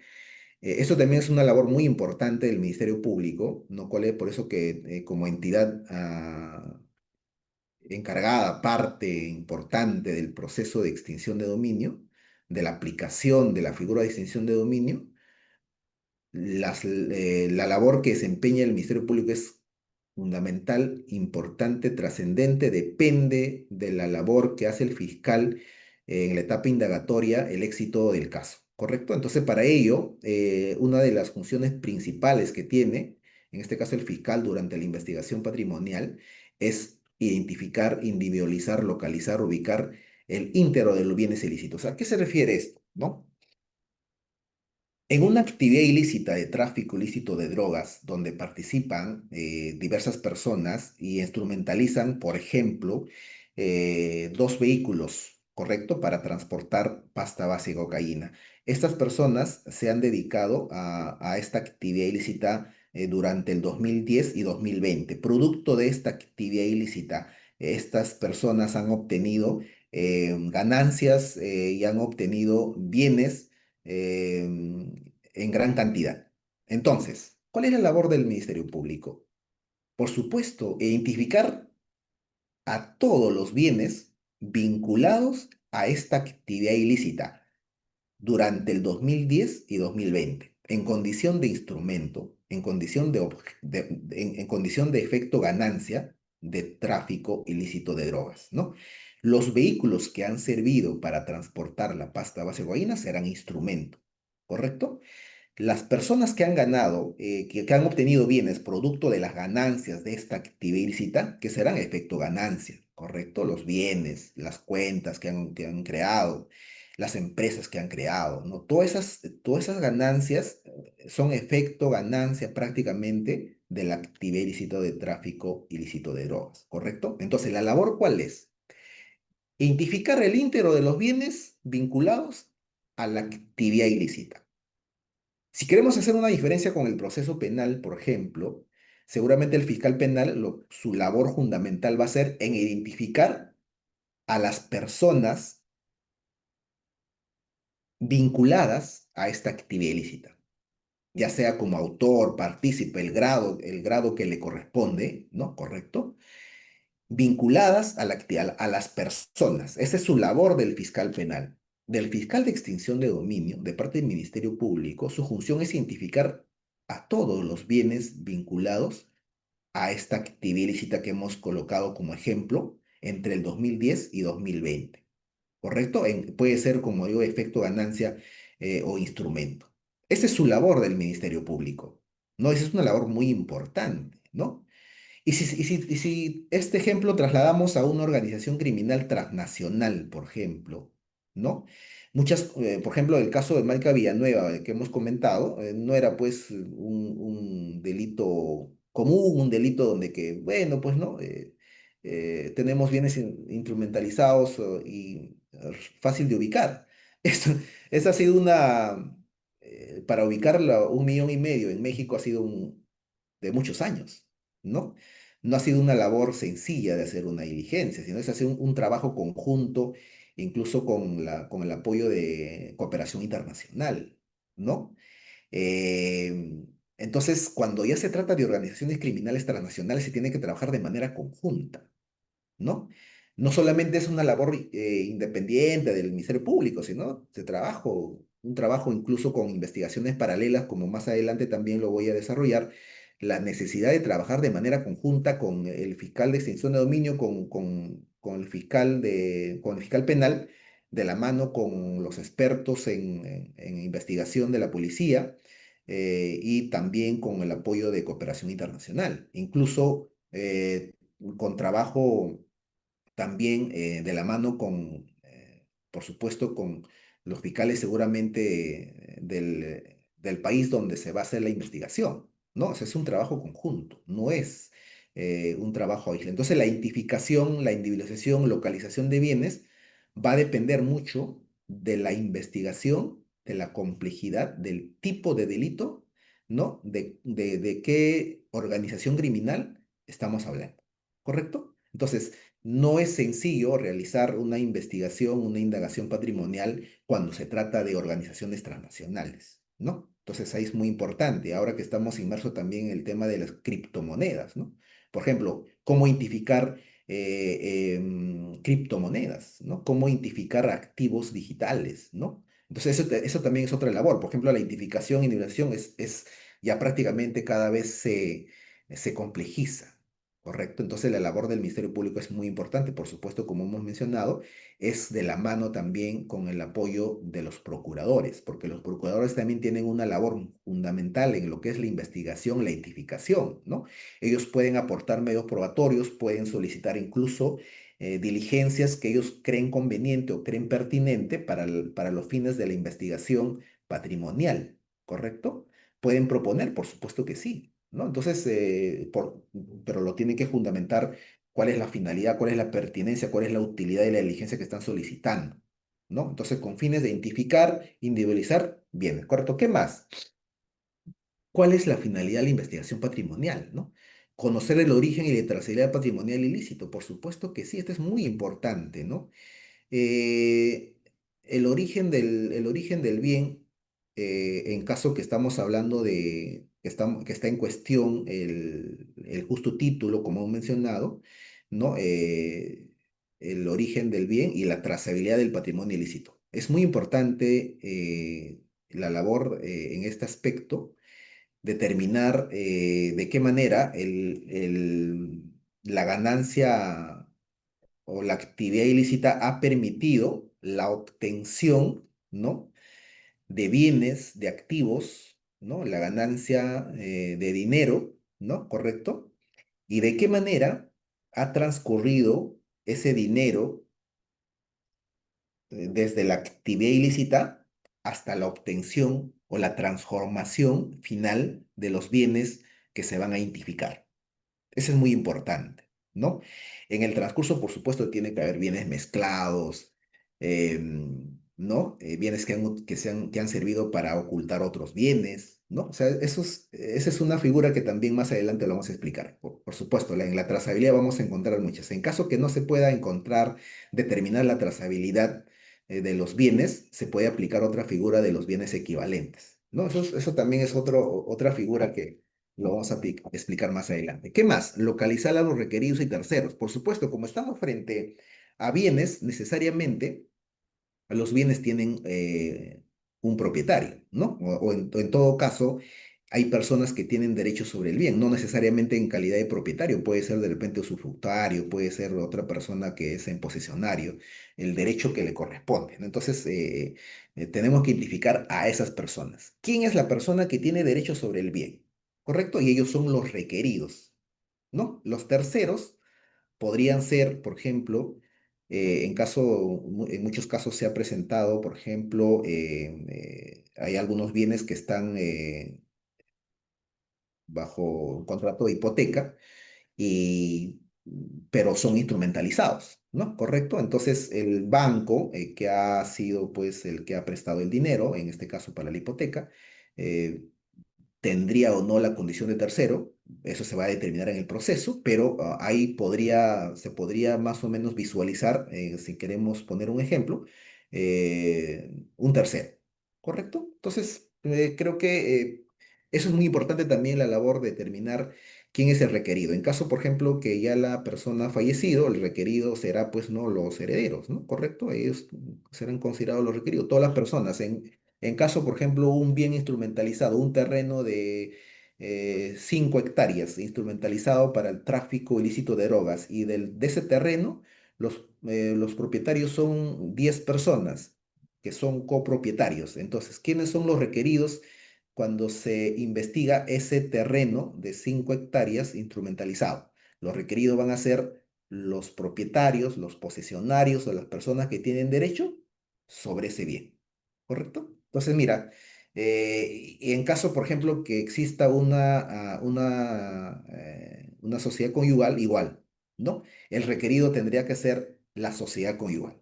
B: Eso también es una labor muy importante del Ministerio Público, ¿no? Cual es por eso que como entidad encargada, parte importante del proceso de extinción de dominio, de la aplicación de la figura de extinción de dominio, la labor que desempeña el Ministerio Público es fundamental, importante, trascendente, depende de la labor que hace el fiscal en la etapa indagatoria, el éxito del caso, ¿correcto? Entonces, para ello, una de las funciones principales que tiene, en este caso el fiscal durante la investigación patrimonial, es identificar, individualizar, localizar, ubicar el íntero de los bienes ilícitos. ¿A qué se refiere esto? ¿No? En una actividad ilícita de tráfico ilícito de drogas, donde participan diversas personas y instrumentalizan, por ejemplo, dos vehículos, ¿correcto?, para transportar pasta base y cocaína. Estas personas se han dedicado a esta actividad ilícita durante el 2010 y 2020. Producto de esta actividad ilícita, estas personas han obtenido ganancias y han obtenido bienes en gran cantidad. Entonces, ¿cuál es la labor del Ministerio Público? Por supuesto, identificar a todos los bienes vinculados a esta actividad ilícita durante el 2010 y 2020, en condición de instrumento, en condición en condición de efecto ganancia de tráfico ilícito de drogas, ¿no? Los vehículos que han servido para transportar la pasta base de cocaína serán instrumento, ¿correcto? Las personas que han ganado, que han obtenido bienes producto de las ganancias de esta actividad ilícita, que serán efecto ganancia, ¿correcto? Los bienes, las cuentas que han creado, las empresas que han creado, ¿no? Todas esas ganancias son efecto ganancia prácticamente de la actividad ilícita de tráfico ilícito de drogas, ¿correcto? Entonces, ¿la labor cuál es? Identificar el íntero de los bienes vinculados a la actividad ilícita. Si queremos hacer una diferencia con el proceso penal, por ejemplo, seguramente el fiscal penal, su labor fundamental va a ser en identificar a las personas vinculadas a esta actividad ilícita, ya sea como autor, partícipe, el grado que le corresponde, ¿no? ¿Correcto? vinculadas a las personas. Esa es su labor del fiscal penal. Del fiscal de extinción de dominio, de parte del Ministerio Público, su función es identificar a todos los bienes vinculados a esta actividad ilícita que hemos colocado como ejemplo entre el 2010 y 2020. ¿Correcto? Puede ser, como digo, efecto ganancia o instrumento. Esa es su labor del Ministerio Público. ¿No? Esa es una labor muy importante, ¿no? Y si este ejemplo trasladamos a una organización criminal transnacional, por ejemplo, ¿no? Por ejemplo, el caso de Malca Villanueva, que hemos comentado, no era pues un delito común, un delito donde que, bueno, pues no, tenemos bienes instrumentalizados y fácil de ubicar. Esto, esa ha sido para ubicarla 1,5 millones en México ha sido de muchos años, ¿no? No ha sido una labor sencilla de hacer una diligencia, sino es hacer un trabajo conjunto, incluso con el apoyo de cooperación internacional, ¿no? Entonces, cuando ya se trata de organizaciones criminales transnacionales, se tiene que trabajar de manera conjunta. ¿No? No solamente es una labor independiente del Ministerio Público, sino un trabajo incluso con investigaciones paralelas, como más adelante también lo voy a desarrollar, la necesidad de trabajar de manera conjunta con el fiscal de extinción de dominio, con con el fiscal penal, de la mano con los expertos en investigación de la policía, y también con el apoyo de cooperación internacional, incluso con trabajo también de la mano por supuesto, con los fiscales seguramente del país donde se va a hacer la investigación, ¿no? O sea, es un trabajo conjunto, no es un trabajo aislado. Entonces, la identificación, la individualización, localización de bienes va a depender mucho de la investigación, de la complejidad, del tipo de delito, ¿no? De qué organización criminal estamos hablando, ¿correcto? Entonces, no es sencillo realizar una investigación, una indagación patrimonial cuando se trata de organizaciones transnacionales, ¿no? Entonces ahí es muy importante, ahora que estamos inmersos también en el tema de las criptomonedas, ¿no? Por ejemplo, cómo identificar criptomonedas, ¿no? Cómo identificar activos digitales, ¿no? Entonces eso también es otra labor. Por ejemplo, la identificación y nivelación es ya prácticamente cada vez se complejiza. Correcto, entonces la labor del Ministerio Público es muy importante, por supuesto, como hemos mencionado, es de la mano también con el apoyo de los procuradores, porque los procuradores también tienen una labor fundamental en lo que es la investigación, la identificación, ¿no? Ellos pueden aportar medios probatorios, pueden solicitar incluso diligencias que ellos creen conveniente o creen pertinente para los fines de la investigación patrimonial, ¿correcto? Pueden proponer, por supuesto que sí. ¿No? Entonces, pero lo tienen que fundamentar cuál es la finalidad, cuál es la pertinencia, cuál es la utilidad de la diligencia que están solicitando, ¿no? Entonces, con fines de identificar, individualizar, bien, ¿correcto? ¿Qué más? ¿Cuál es la finalidad de la investigación patrimonial, ¿no? Conocer el origen y la trazabilidad patrimonial ilícito, por supuesto que sí, esto es muy importante, ¿no? Eh, el origen del bien, en caso que estamos hablando que está en cuestión el justo título, como hemos mencionado, ¿no? El origen del bien y la trazabilidad del patrimonio ilícito. Es muy importante la labor en este aspecto, determinar de qué manera la ganancia o la actividad ilícita ha permitido la obtención, ¿no? De bienes, de activos, ¿no? La ganancia de dinero, ¿no? ¿Correcto? Y de qué manera ha transcurrido ese dinero desde la actividad ilícita hasta la obtención o la transformación final de los bienes que se van a identificar. Eso es muy importante, ¿no? En el transcurso, por supuesto, tiene que haber bienes mezclados, ¿no? Bienes que han servido para ocultar otros bienes, ¿no? O sea, esa es una figura que también más adelante lo vamos a explicar. Por supuesto, en la trazabilidad vamos a encontrar muchas. En caso que no se pueda encontrar, determinar la trazabilidad de los bienes, se puede aplicar otra figura de los bienes equivalentes, ¿no? Eso también es otra figura Lo vamos a explicar más adelante. ¿Qué más? Localizar a los requeridos y terceros. Por supuesto, como estamos frente a bienes, necesariamente los bienes tienen un propietario, ¿no? O en todo caso, hay personas que tienen derechos sobre el bien, no necesariamente en calidad de propietario, puede ser de repente usufructuario, puede ser otra persona que es en posesionario, el derecho que le corresponde, ¿no? Entonces, tenemos que identificar a esas personas. ¿Quién es la persona que tiene derecho sobre el bien? ¿Correcto? Y ellos son los requeridos, ¿no? Los terceros podrían ser, por ejemplo, en muchos casos se ha presentado, por ejemplo, hay algunos bienes que están bajo un contrato de hipoteca, y, pero son instrumentalizados, ¿no? ¿Correcto? Entonces, el banco que ha sido, pues, el que ha prestado el dinero, en este caso para la hipoteca, eh, tendría o no la condición de tercero, eso se va a determinar en el proceso, pero ahí se podría más o menos visualizar, si queremos poner un ejemplo, un tercero, ¿correcto? Entonces, creo que eso es muy importante también la labor de determinar quién es el requerido. En caso, por ejemplo, que ya la persona ha fallecido, el requerido será, pues, no los herederos, ¿no? ¿Correcto? Ellos serán considerados los requeridos, todas las personas. En caso, por ejemplo, un bien instrumentalizado, un terreno de 5 hectáreas instrumentalizado para el tráfico ilícito de drogas y de ese terreno, los propietarios son 10 personas que son copropietarios. Entonces, ¿quiénes son los requeridos cuando se investiga ese terreno de 5 hectáreas instrumentalizado? Los requeridos van a ser los propietarios, los posesionarios o las personas que tienen derecho sobre ese bien. ¿Correcto? Entonces, mira, y en caso, por ejemplo, que exista una sociedad conyugal, igual, ¿no? El requerido tendría que ser la sociedad conyugal.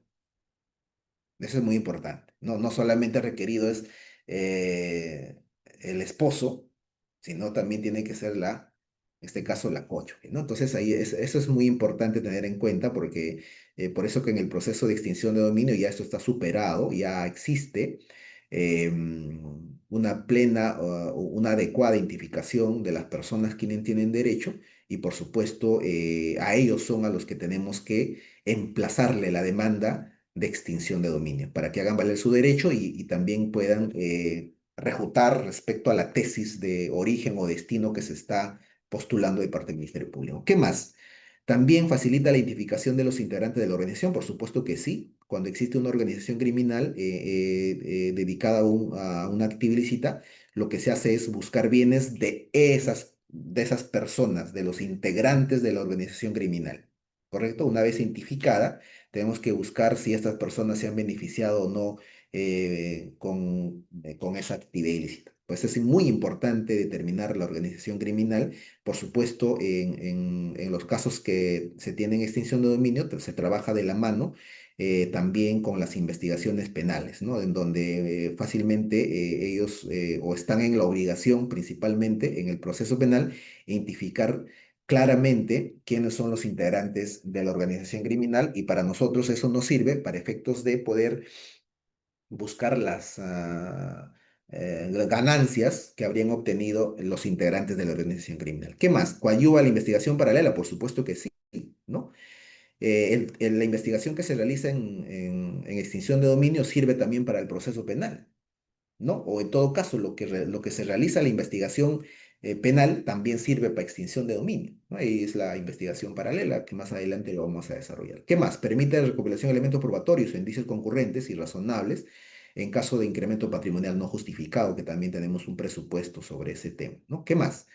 B: Eso es muy importante. No, no solamente requerido es el esposo, sino también tiene que ser en este caso, la cónyuge, ¿no? Entonces ahí eso es muy importante tener en cuenta porque por eso que en el proceso de extinción de dominio ya esto está superado, ya existe una plena o una adecuada identificación de las personas quienes tienen derecho y por supuesto a ellos son a los que tenemos que emplazarle la demanda de extinción de dominio, para que hagan valer su derecho y también puedan refutar respecto a la tesis de origen o destino que se está postulando de parte del Ministerio Público. ¿Qué más? También facilita la identificación de los integrantes de la organización, por supuesto que sí. Cuando existe una organización criminal dedicada a una actividad ilícita, lo que se hace es buscar bienes de esas personas, de los integrantes de la organización criminal. ¿Correcto? Una vez identificada, tenemos que buscar si estas personas se han beneficiado o no con esa actividad ilícita. Pues es muy importante determinar la organización criminal. Por supuesto, en los casos que se tienen extinción de dominio, se trabaja de la mano también con las investigaciones penales, ¿no? En donde fácilmente ellos o están en la obligación, principalmente en el proceso penal, identificar claramente quiénes son los integrantes de la organización criminal y para nosotros eso nos sirve para efectos de poder buscar las ganancias que habrían obtenido los integrantes de la organización criminal. ¿Qué más? ¿Coadyuva la investigación paralela? Por supuesto que sí, ¿no? La investigación que se realiza en extinción de dominio sirve también para el proceso penal. ¿No? O en todo caso, lo que se realiza la investigación penal también sirve para extinción de dominio, ¿no? Ahí es la investigación paralela que más adelante lo vamos a desarrollar. ¿Qué más? Permite la recopilación de elementos probatorios o indicios concurrentes y razonables en caso de incremento patrimonial no justificado, que también tenemos un presupuesto sobre ese tema, ¿no? ¿Qué más?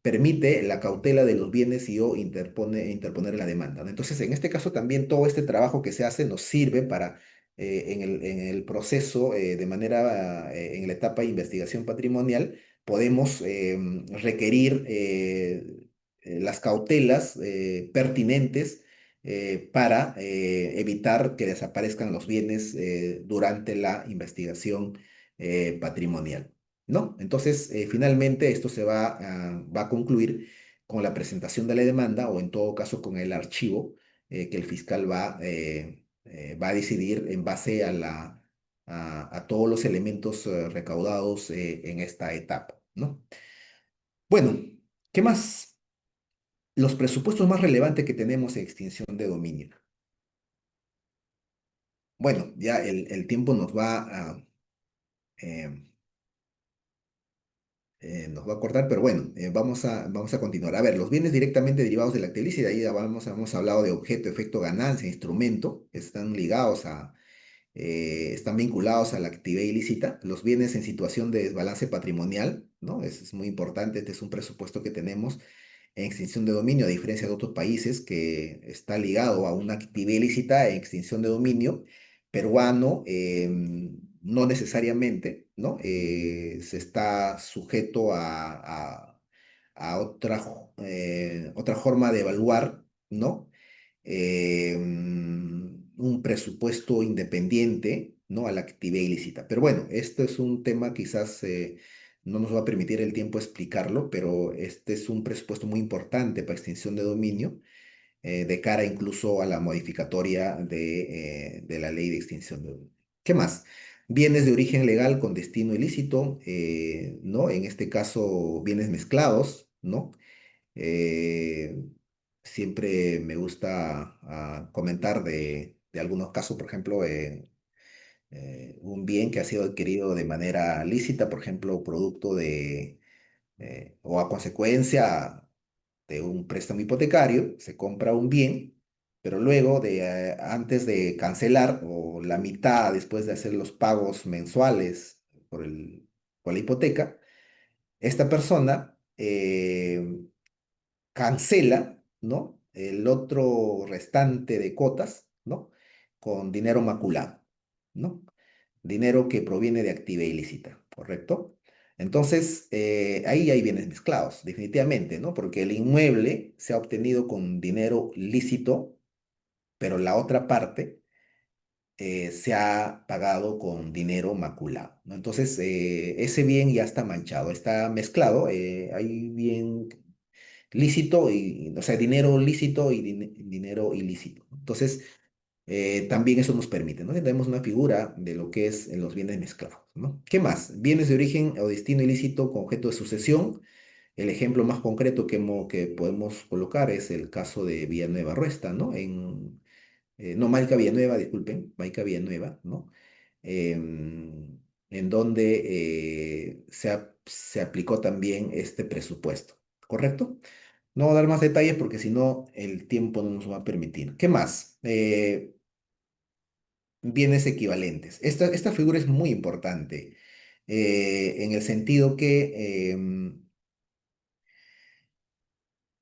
B: Permite la cautela de los bienes y o interponer la demanda, ¿no? Entonces, en este caso también todo este trabajo que se hace nos sirve para, en el proceso, en la etapa de investigación patrimonial, podemos requerir las cautelas pertinentes para evitar que desaparezcan los bienes durante la investigación patrimonial. ¿No? Entonces, finalmente esto va a concluir con la presentación de la demanda o en todo caso con el archivo que el fiscal va a decidir en base a todos los elementos recaudados en esta etapa, ¿no? Bueno. ¿Qué más? Los presupuestos más relevantes que tenemos en extinción de dominio. Bueno, ya el tiempo eh, nos va a cortar, pero bueno, vamos a continuar. A ver, los bienes directamente derivados de la actividad ilícita, ahí ya hemos hablado de objeto, efecto, ganancia, instrumento, están ligados están vinculados a la actividad ilícita. Los bienes en situación de desbalance patrimonial, ¿no? Eso es muy importante, este es un presupuesto que tenemos en extinción de dominio, a diferencia de otros países que está ligado a una actividad ilícita en extinción de dominio peruano, no necesariamente, ¿no? Se está sujeto a otra forma de evaluar, ¿no? Un presupuesto independiente, ¿no? A la actividad ilícita. Pero bueno, esto es un tema quizás no nos va a permitir el tiempo explicarlo, pero este es un presupuesto muy importante para extinción de dominio, de cara incluso a la modificatoria de la ley de extinción de dominio. ¿Qué más? Bienes de origen legal con destino ilícito, ¿no? En este caso, bienes mezclados, ¿no? Eh, Siempre me gusta comentar de algunos casos, por ejemplo, un bien que ha sido adquirido de manera lícita, por ejemplo, producto o a consecuencia de un préstamo hipotecario, se compra un bien, pero luego antes de cancelar o la mitad después de hacer los pagos mensuales por la hipoteca, esta persona cancela, ¿no? El otro restante de cuotas, ¿no? Con dinero maculado, ¿no? Dinero que proviene de actividad ilícita, ¿correcto? Entonces, ahí hay bienes mezclados, definitivamente, ¿no? Porque el inmueble se ha obtenido con dinero lícito, pero la otra parte se ha pagado con dinero maculado, ¿no? Entonces, ese bien ya está manchado, está mezclado, hay bien lícito o sea, dinero lícito y dinero ilícito. Entonces, también eso nos permite, ¿no? Tenemos una figura de lo que es en los bienes mezclados, ¿no? ¿Qué más? Bienes de origen o destino ilícito con objeto de sucesión. El ejemplo más concreto que podemos colocar es el caso de Villanueva Ruesta, ¿no? No, Maica Villanueva, disculpen, Maica Villanueva, ¿no? En donde se aplicó también este presupuesto, ¿correcto? No voy a dar más detalles porque si no el tiempo no nos va a permitir. ¿Qué más? Bienes equivalentes. Esta figura es muy importante en el sentido que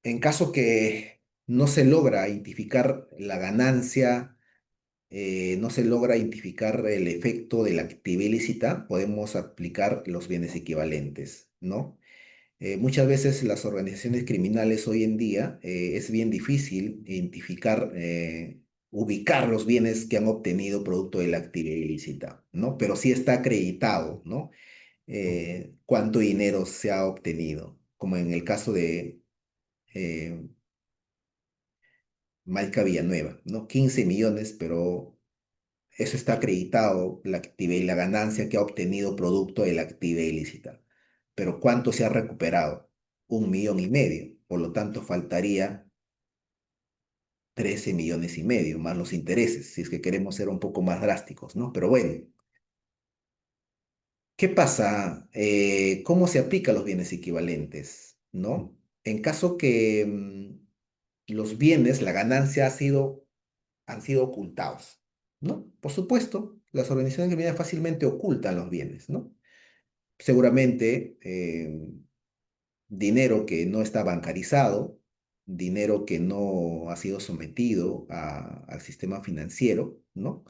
B: en caso que no se logra identificar la ganancia, no se logra identificar el efecto de la actividad ilícita, podemos aplicar los bienes equivalentes, ¿no? Muchas veces las organizaciones criminales hoy en día es bien difícil identificar, ubicar los bienes que han obtenido producto de la actividad ilícita, ¿no? Pero sí está acreditado, ¿no? Cuánto dinero se ha obtenido, como en el caso de eh, Malca Villanueva, ¿no? 15 millones, pero eso está acreditado, la actividad y la ganancia que ha obtenido producto de la actividad ilícita. Pero ¿cuánto se ha recuperado? 1,5 millones. Por lo tanto, faltaría 13,5 millones, más los intereses, si es que queremos ser un poco más drásticos, ¿no? Pero bueno, ¿qué pasa? ¿Cómo se aplican los bienes equivalentes? ¿No? En caso que los bienes, la ganancia han sido ocultados, ¿no? Por supuesto, las organizaciones criminales fácilmente ocultan los bienes, ¿no? Seguramente dinero que no está bancarizado, dinero que no ha sido sometido al sistema financiero, ¿no?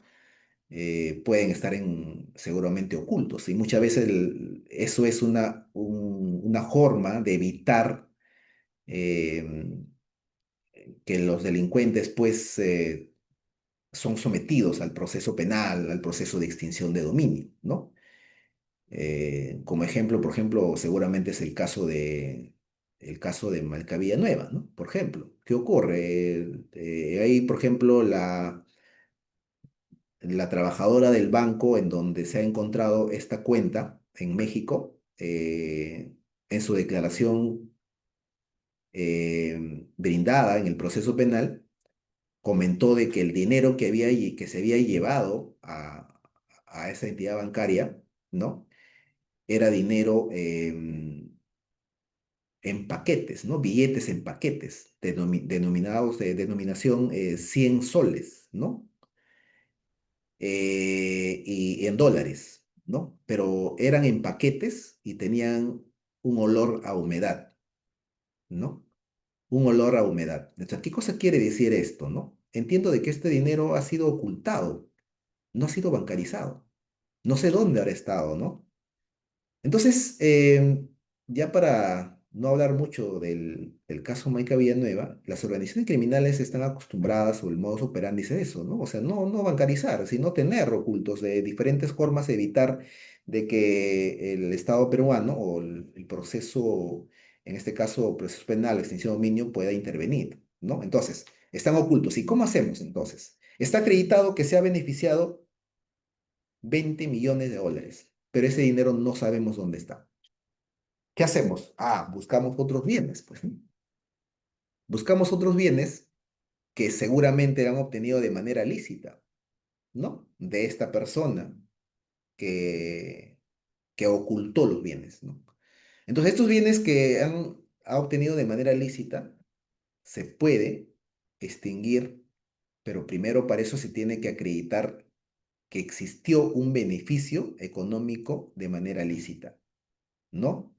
B: Pueden estar seguramente ocultos. Y muchas veces eso es una forma de evitar eh, que los delincuentes pues son sometidos al proceso penal, al proceso de extinción de dominio, ¿no? Como ejemplo, por ejemplo, seguramente es el caso de Malca Villanueva, ¿no? Por ejemplo, ¿qué ocurre? Hay, por ejemplo, la trabajadora del banco en donde se ha encontrado esta cuenta en México, en su declaración brindada en el proceso penal, comentó de que el dinero que se había llevado a esa entidad bancaria, ¿no? Era dinero en paquetes, ¿no? Billetes en paquetes, denominados de denominación 100 soles, ¿no? Y en dólares, ¿no? Pero eran en paquetes y tenían un olor a humedad, ¿no? Un olor a humedad. Entonces, ¿qué cosa quiere decir esto, no? Entiendo de que este dinero ha sido ocultado, no ha sido bancarizado. No sé dónde habrá estado, ¿no? Entonces, ya para no hablar mucho del caso Maica Villanueva, las organizaciones criminales están acostumbradas, o el modus operandi es eso, ¿no? O sea, no bancarizar, sino tener ocultos de diferentes formas, evitar de que el Estado peruano o el proceso, en este caso, proceso penal, extinción de dominio, pueda intervenir, ¿no? Entonces, están ocultos. ¿Y cómo hacemos entonces? Está acreditado que se ha beneficiado 20 millones de dólares, pero ese dinero no sabemos dónde está. ¿Qué hacemos? Ah, buscamos otros bienes, pues, ¿no? Buscamos otros bienes que seguramente eran obtenidos de manera lícita, ¿no? De esta persona que, que ocultó los bienes, ¿no? Entonces, estos bienes que ha obtenido de manera lícita, se puede extinguir, pero primero para eso se tiene que acreditar que existió un beneficio económico de manera lícita, ¿no?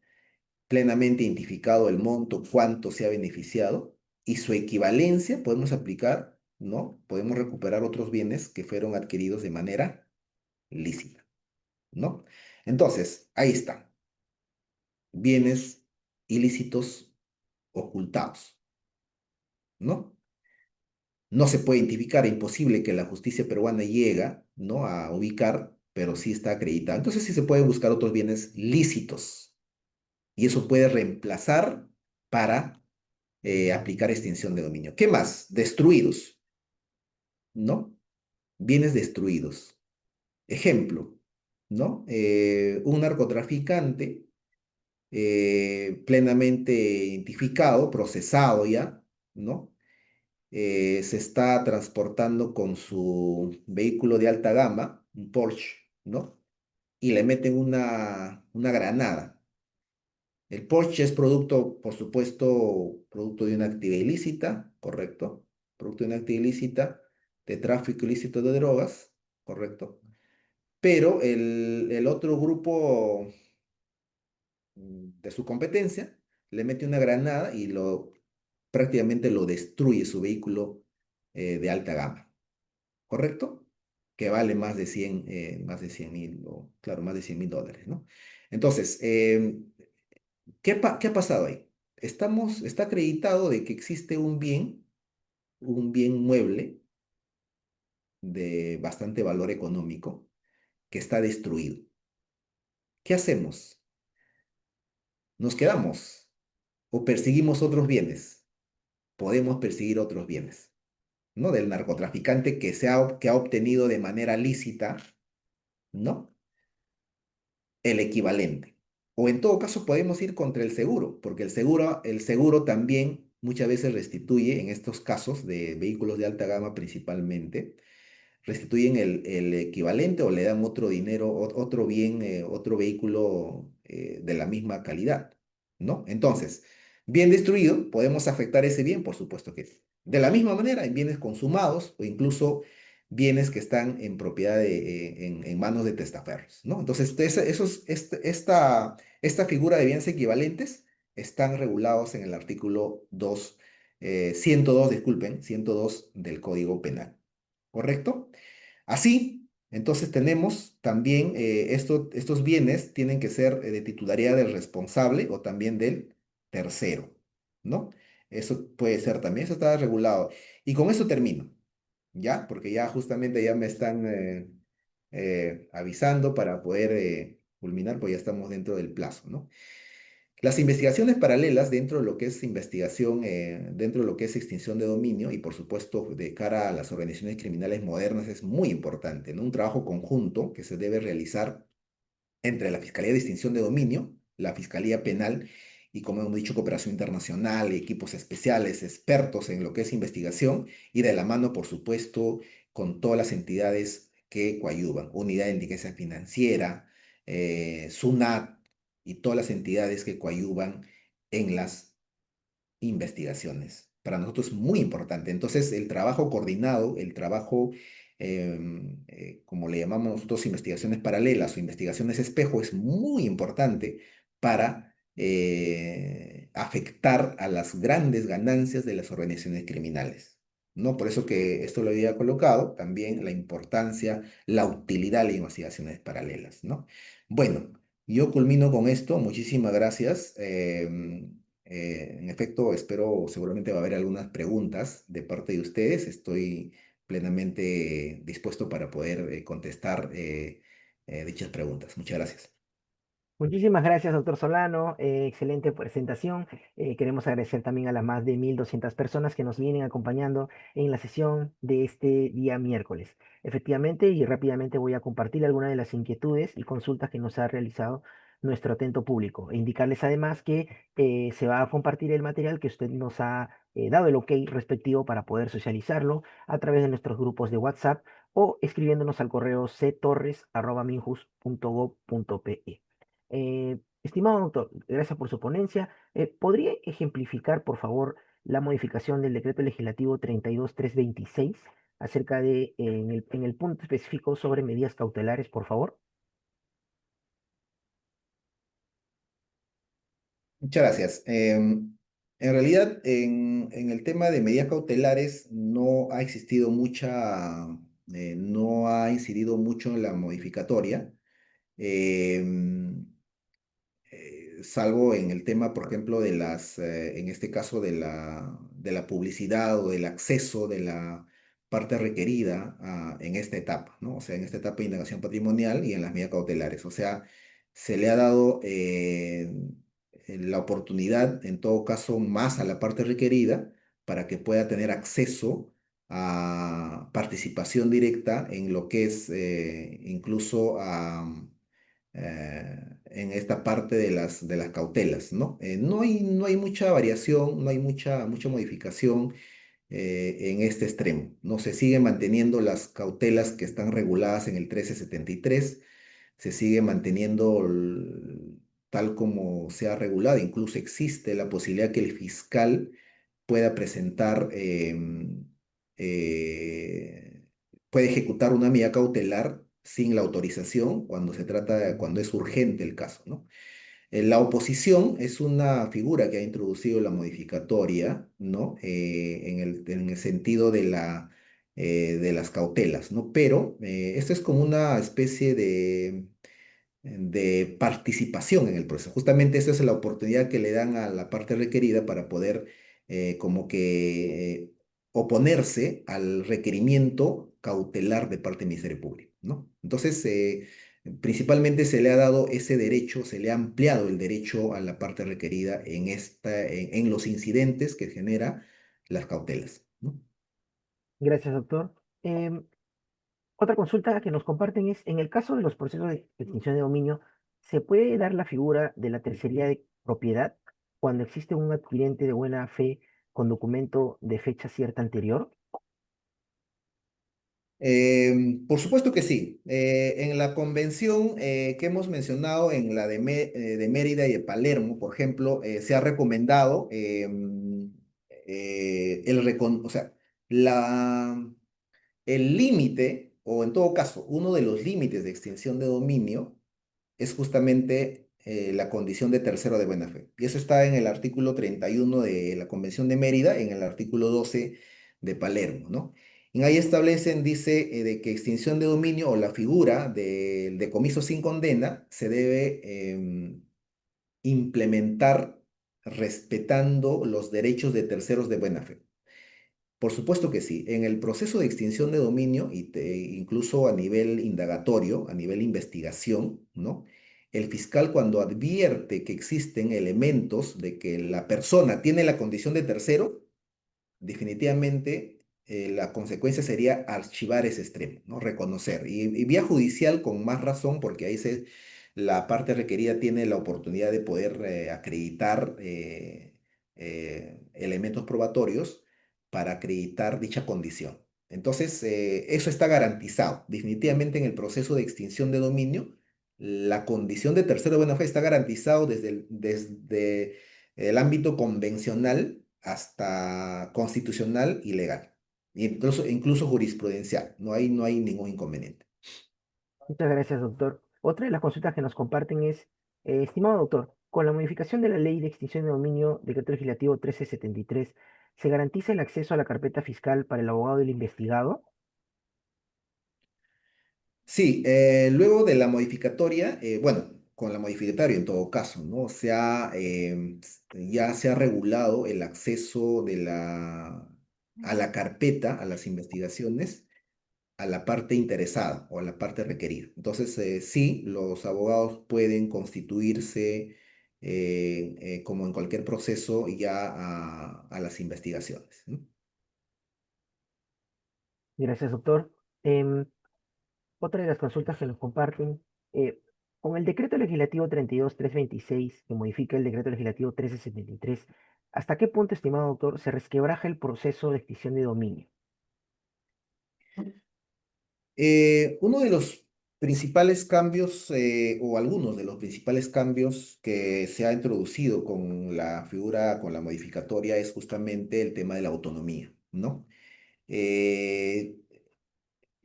B: Plenamente identificado el monto, cuánto se ha beneficiado y su equivalencia podemos aplicar, ¿no? Podemos recuperar otros bienes que fueron adquiridos de manera lícita, ¿no? Entonces, ahí está, bienes ilícitos ocultados, ¿no? No se puede identificar, es imposible que la justicia peruana llegue, ¿no? A ubicar, pero sí está acreditado. Entonces sí se pueden buscar otros bienes lícitos y eso puede reemplazar para aplicar extinción de dominio. ¿Qué más? Destruidos, ¿no? Bienes destruidos. Ejemplo, ¿no? Un narcotraficante plenamente identificado, procesado ya, ¿no? Se está transportando con su vehículo de alta gama, un Porsche, ¿no? Y le meten una granada. El Porsche es producto, por supuesto, producto de una actividad ilícita, correcto. Producto de una actividad ilícita, de tráfico ilícito de drogas, correcto. Pero el otro grupo de su competencia le mete una granada y prácticamente lo destruye su vehículo de alta gama, ¿correcto? Que vale más de 100.000, claro, más de 100.000 dólares, ¿no? Entonces, ¿qué ha pasado ahí? Está acreditado de que existe un bien mueble de bastante valor económico que está destruido. ¿Qué hacemos? ¿Nos quedamos o perseguimos otros bienes? Podemos perseguir otros bienes, ¿no? Del narcotraficante que ha obtenido de manera lícita, ¿no? El equivalente. O en todo caso podemos ir contra el seguro, porque el seguro también muchas veces restituye, en estos casos de vehículos de alta gama principalmente, restituyen el equivalente o le dan otro dinero, otro bien, otro vehículo de la misma calidad, ¿no? Entonces, bien destruido, podemos afectar ese bien, por supuesto que sí. De la misma manera, en bienes consumados o incluso bienes que están en propiedad en manos de testaferros, ¿no? Entonces, esta figura de bienes equivalentes están regulados en el artículo 102, disculpen, 102 del Código Penal. ¿Correcto? Así, entonces tenemos también estos bienes tienen que ser de titularidad del responsable o también del tercero, ¿no? Eso puede ser también, eso está regulado. Y con eso termino, ¿ya? Porque ya justamente ya me están avisando para poder culminar, pues ya estamos dentro del plazo, ¿no? Las investigaciones paralelas dentro de lo que es investigación, dentro de lo que es extinción de dominio y por supuesto de cara a las organizaciones criminales modernas es muy importante, ¿no? Un trabajo conjunto que se debe realizar entre la Fiscalía de Extinción de Dominio, la Fiscalía Penal y como hemos dicho, cooperación internacional, equipos especiales, expertos en lo que es investigación y de la mano, por supuesto, con todas las entidades que coadyuvan, Unidad de Inteligencia Financiera, SUNAT y todas las entidades que coadyuvan en las investigaciones. Para nosotros es muy importante. Entonces, el trabajo coordinado, el trabajo, como le llamamos nosotros, investigaciones paralelas o investigaciones espejo, es muy importante para afectar a las grandes ganancias de las organizaciones criminales. ¿No? Por eso que esto lo había colocado, también la importancia, la utilidad de las investigaciones paralelas, ¿no? Bueno, yo culmino con esto. Muchísimas gracias. En efecto, espero, seguramente va a haber algunas preguntas de parte de ustedes. Estoy plenamente dispuesto para poder contestar dichas preguntas. Muchas gracias.
A: Muchísimas gracias, doctor Solano. Excelente presentación. Queremos agradecer también a las más de 1.200 personas que nos vienen acompañando en la sesión de este día miércoles. Efectivamente, y rápidamente voy a compartir algunas de las inquietudes y consultas que nos ha realizado nuestro atento público. E indicarles además que se va a compartir el material que usted nos ha dado el ok respectivo para poder socializarlo a través de nuestros grupos de WhatsApp o escribiéndonos al correo ctorres@minjus.gov.pe. Estimado doctor, gracias por su ponencia. ¿Podría ejemplificar, por favor, la modificación del decreto legislativo 32326 acerca de, en el punto específico sobre medidas cautelares, por favor?
B: Muchas gracias. En realidad, en el tema de medidas cautelares no ha existido no ha incidido mucho en la modificatoria. Em, Salvo en el tema, por ejemplo, en este caso de la publicidad o del acceso de la parte requerida en esta etapa, ¿no? O sea, en esta etapa de indagación patrimonial y en las medidas cautelares. O sea, se le ha dado la oportunidad, en todo caso, más a la parte requerida para que pueda tener acceso a participación directa en lo que es incluso en esta parte de las cautelas, ¿no? No hay mucha variación, no hay mucha modificación en este extremo, ¿no? Se siguen manteniendo las cautelas que están reguladas en el 1373, se sigue manteniendo tal como se ha regulado, incluso existe la posibilidad que el fiscal pueda presentar, eh, puede ejecutar una medida cautelar sin la autorización cuando es urgente el caso, ¿no? La oposición es una figura que ha introducido la modificatoria, ¿no? En el sentido de las cautelas, ¿no? Pero esto es como una especie de participación en el proceso. Justamente esa es la oportunidad que le dan a la parte requerida para poder como que oponerse al requerimiento cautelar de parte del Ministerio Público, ¿no? Entonces, principalmente se le ha dado ese derecho, se le ha ampliado el derecho a la parte requerida en los incidentes que genera las cautelas, ¿no?
A: Gracias, doctor. Otra consulta que nos comparten es, en el caso de los procesos de extinción de dominio, ¿se puede dar la figura de la tercería de propiedad cuando existe un adquirente de buena fe con documento de fecha cierta anterior?
B: Por supuesto que sí. En la convención que hemos mencionado, en la de Mérida y de Palermo, por ejemplo, se ha recomendado o sea, la, el límite, o en todo caso, uno de los límites de extinción de dominio es justamente la condición de tercero de buena fe. Y eso está en el artículo 31 de la Convención de Mérida, en el artículo 12 de Palermo, ¿no? Y ahí establecen, dice, de que extinción de dominio o la figura del decomiso sin condena se debe implementar respetando los derechos de terceros de buena fe. Por supuesto que sí. En el proceso de extinción de dominio, incluso a nivel indagatorio, a nivel investigación, ¿no? El fiscal cuando advierte que existen elementos de que la persona tiene la condición de tercero, definitivamente la consecuencia sería archivar ese extremo, ¿no? Reconocer. Y vía judicial con más razón, porque ahí la parte requerida tiene la oportunidad de poder acreditar elementos probatorios para acreditar dicha condición. Entonces, eso está garantizado. Definitivamente en el proceso de extinción de dominio, la condición de tercero de buena fe está garantizado desde el ámbito convencional hasta constitucional y legal, incluso jurisprudencial. No hay ningún inconveniente.
A: Muchas gracias, doctor. Otra de las consultas que nos comparten es, estimado doctor, con la modificación de la Ley de Extinción de Dominio, Decreto Legislativo 1373, ¿se garantiza el acceso a la carpeta fiscal para el abogado del investigado?
B: Sí, luego de la modificatoria, bueno, con la modificatoria en todo caso, ¿no? Ya se ha regulado el acceso a la carpeta, a las investigaciones, a la parte interesada o a la parte requerida. Entonces, sí, los abogados pueden constituirse como en cualquier proceso ya a las investigaciones, ¿no?
A: Gracias, doctor. Em, Otra de las consultas que nos comparten, eh, con el decreto legislativo 32.326, que modifica el decreto legislativo 1373, ¿hasta qué punto, estimado doctor, se resquebraja el proceso de extinción de dominio?
B: Uno de los principales cambios, o algunos de los principales cambios que se ha introducido con la figura, con la modificatoria, es justamente el tema de la autonomía, ¿no? Eh,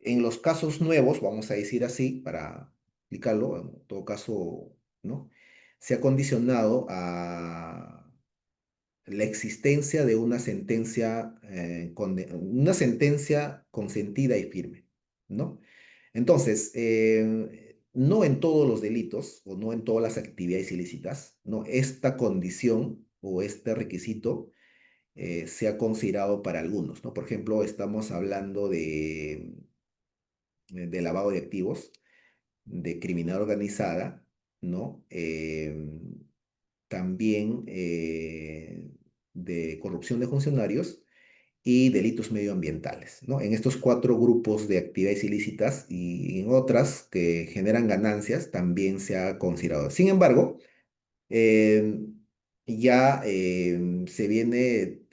B: en los casos nuevos, vamos a decir así, para explicarlo, en todo caso, ¿no? Se ha condicionado a la existencia de una sentencia consentida y firme, ¿no? Entonces, no en todos los delitos o no en todas las actividades ilícitas, ¿no? Esta condición o este requisito se ha considerado para algunos, ¿no? Por ejemplo, estamos hablando de lavado de activos, de criminalidad organizada, ¿no? También de corrupción de funcionarios y delitos medioambientales, ¿no? En estos cuatro grupos de actividades ilícitas y en otras que generan ganancias también se ha considerado. Sin embargo, eh, ya se viene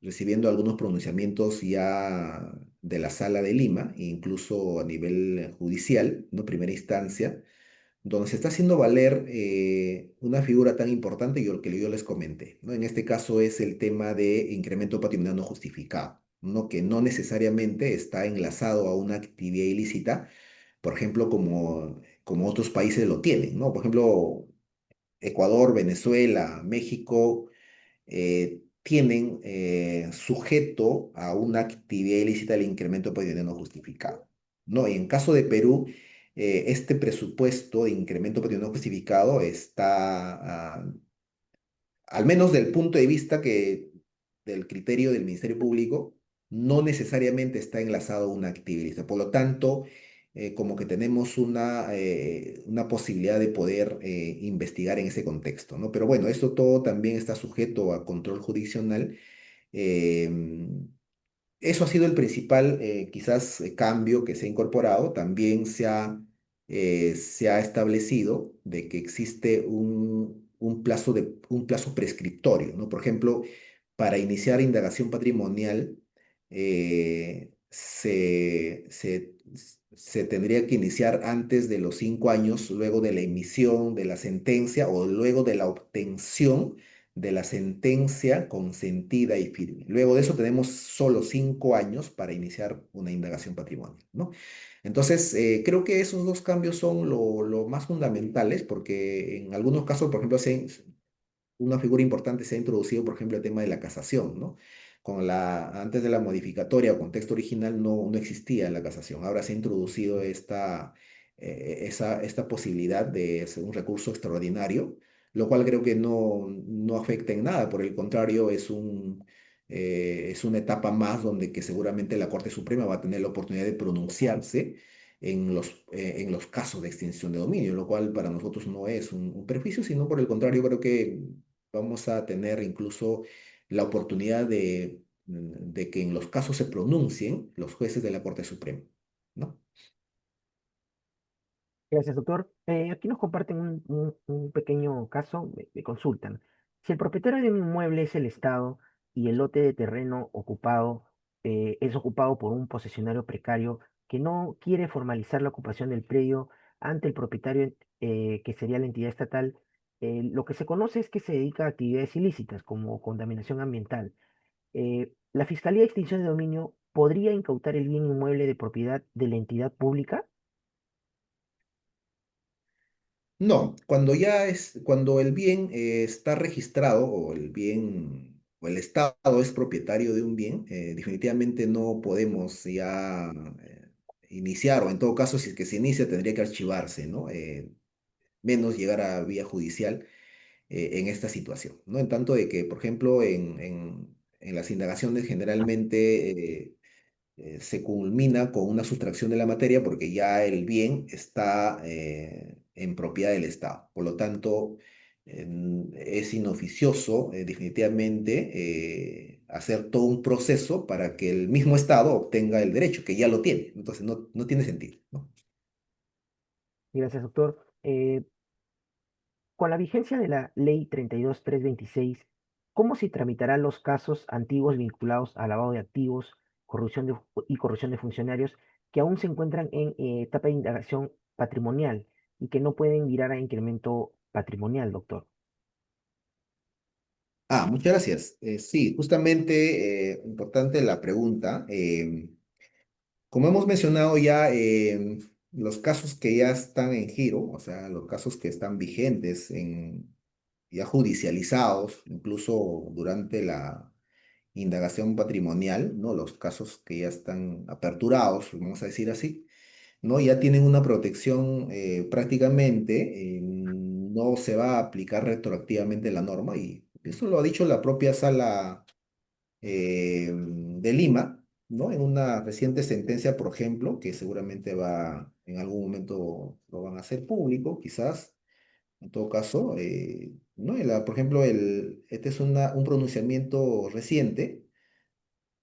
B: recibiendo algunos pronunciamientos ya de la Sala de Lima, incluso a nivel judicial, ¿no? Primera instancia, donde se está haciendo valer una figura tan importante y lo que yo les comenté, ¿no? En este caso es el tema de incremento patrimonial no justificado, ¿no? Que no necesariamente está enlazado a una actividad ilícita, por ejemplo, como otros países lo tienen, ¿no? Por ejemplo, Ecuador, Venezuela, México tienen sujeto a una actividad ilícita el incremento patrimonial no justificado, ¿no? Y en caso de Perú, este presupuesto de incremento patrimonial no justificado está, al menos del punto de vista del criterio del Ministerio Público, no necesariamente está enlazado a una actividad ilícita. Por lo tanto, como que tenemos una posibilidad de poder investigar en ese contexto, ¿no? Pero bueno, esto todo también está sujeto a control jurisdiccional. em, Eso ha sido el principal, quizás, cambio que se ha incorporado. También se ha establecido de que existe un plazo prescriptorio, ¿no? Por ejemplo, para iniciar indagación patrimonial, se tendría que iniciar antes de los 5 años, luego de la emisión de la sentencia o luego de la obtención de la sentencia consentida y firme. Luego de eso tenemos solo 5 años para iniciar una indagación patrimonial, ¿no? Entonces, creo que esos dos cambios son lo más fundamentales porque en algunos casos, por ejemplo, una figura importante se ha introducido, por ejemplo, el tema de la casación, ¿no? Antes de la modificatoria o contexto original no existía la casación. Ahora se ha introducido esta posibilidad de hacer un recurso extraordinario, lo cual creo que no afecta en nada. Por el contrario, es una etapa más donde que seguramente la Corte Suprema va a tener la oportunidad de pronunciarse en los casos de extinción de dominio, lo cual para nosotros no es un perjuicio, sino por el contrario, creo que vamos a tener incluso la oportunidad de que en los casos se pronuncien los jueces de la Corte Suprema, ¿no?
A: Gracias, doctor. Aquí nos comparten un pequeño caso, me consultan. Si el propietario de un inmueble es el Estado y el lote de terreno ocupado es ocupado por un posesionario precario que no quiere formalizar la ocupación del predio ante el propietario, que sería la entidad estatal, lo que se conoce es que se dedica a actividades ilícitas como contaminación ambiental. ¿La Fiscalía de Extinción de Dominio podría incautar el bien inmueble de propiedad de la entidad pública?
B: No, cuando el bien está registrado o el bien o el Estado es propietario de un bien, definitivamente no podemos ya iniciar, o en todo caso, si es que se inicia, tendría que archivarse, ¿no? Menos llegar a vía judicial en esta situación, ¿no? En tanto de que, por ejemplo, en las indagaciones generalmente se culmina con una sustracción de la materia porque ya el bien está en propiedad del Estado. Por lo tanto, es inoficioso definitivamente hacer todo un proceso para que el mismo Estado obtenga el derecho, que ya lo tiene. Entonces, no tiene sentido, ¿no?
A: Gracias, doctor. Con la vigencia de la Ley 32326, ¿cómo se tramitarán los casos antiguos vinculados a lavado de activos, y corrupción de funcionarios que aún se encuentran en etapa de indagación patrimonial y que no pueden virar a incremento patrimonial, doctor?
B: Muchas gracias. Sí, justamente importante la pregunta. Como hemos mencionado ya, los casos que ya están en giro, o sea, los casos que están vigentes, ya judicializados, incluso durante la indagación patrimonial, ¿no? Los casos que ya están aperturados, vamos a decir así, ¿no? Ya tienen una protección prácticamente, no se va a aplicar retroactivamente la norma y eso lo ha dicho la propia sala de Lima, ¿no? En una reciente sentencia, por ejemplo, que seguramente en algún momento lo van a hacer público, quizás, en todo caso, ¿no? Por ejemplo, este es un pronunciamiento reciente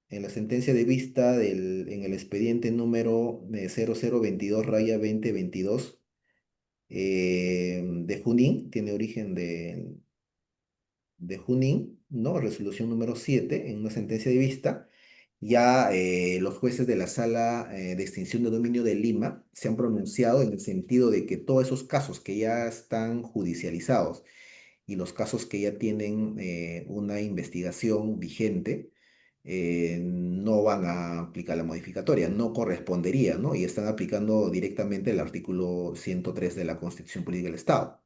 B: en la sentencia de vista en el expediente número 0022-2022 de Junín, tiene origen de Junín, ¿no? Resolución número 7 en una sentencia de vista. Ya los jueces de la Sala de Extinción de Dominio de Lima se han pronunciado en el sentido de que todos esos casos que ya están judicializados y los casos que ya tienen una investigación vigente, no van a aplicar la modificatoria, no correspondería, ¿no? Y están aplicando directamente el artículo 103 de la Constitución Política del Estado.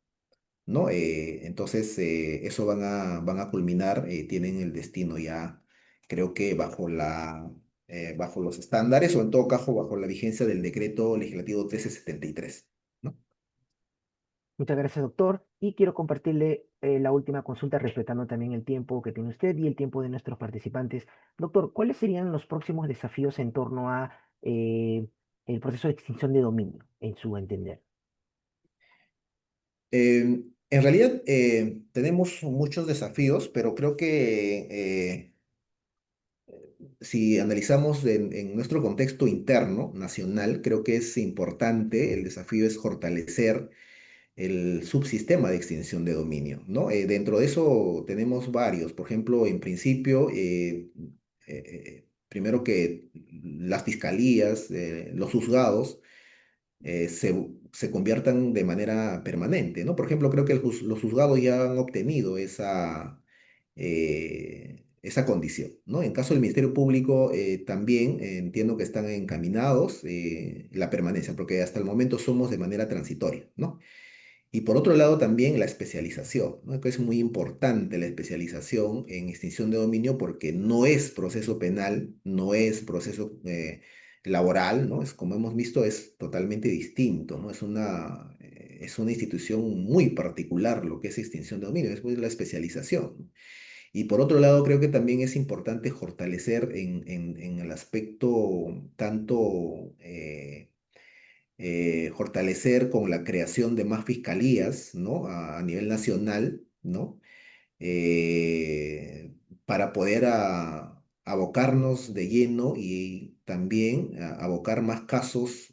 B: ¿No? Entonces, eso van a culminar, tienen el destino ya, creo que bajo los estándares o en todo caso bajo la vigencia del decreto legislativo 1373, ¿no?
A: Muchas gracias, doctor. Y quiero compartirle la última consulta, respetando también el tiempo que tiene usted y el tiempo de nuestros participantes. Doctor, ¿cuáles serían los próximos desafíos en torno a el proceso de extinción de dominio, en su entender?
B: En realidad, tenemos muchos desafíos, pero creo que si analizamos en nuestro contexto interno, nacional, creo que es importante, el desafío es fortalecer el subsistema de extinción de dominio, ¿no? Dentro de eso tenemos varios. Por ejemplo, en principio, primero que las fiscalías, los juzgados, se conviertan de manera permanente, ¿no? Por ejemplo, creo que los juzgados ya han obtenido esa condición, ¿no? En caso del Ministerio Público, también entiendo que están encaminados la permanencia, porque hasta el momento somos de manera transitoria, ¿no? Y por otro lado también la especialización, ¿no? Que es muy importante la especialización en extinción de dominio porque no es proceso penal, no es proceso laboral, ¿no? Es como hemos visto, es totalmente distinto, ¿no? Es una institución muy particular lo que es extinción de dominio, después la especialización, ¿no? Y por otro lado, creo que también es importante fortalecer en el aspecto tanto fortalecer con la creación de más fiscalías, ¿no? A nivel nacional, ¿no? Para poder abocarnos de lleno y también abocar más casos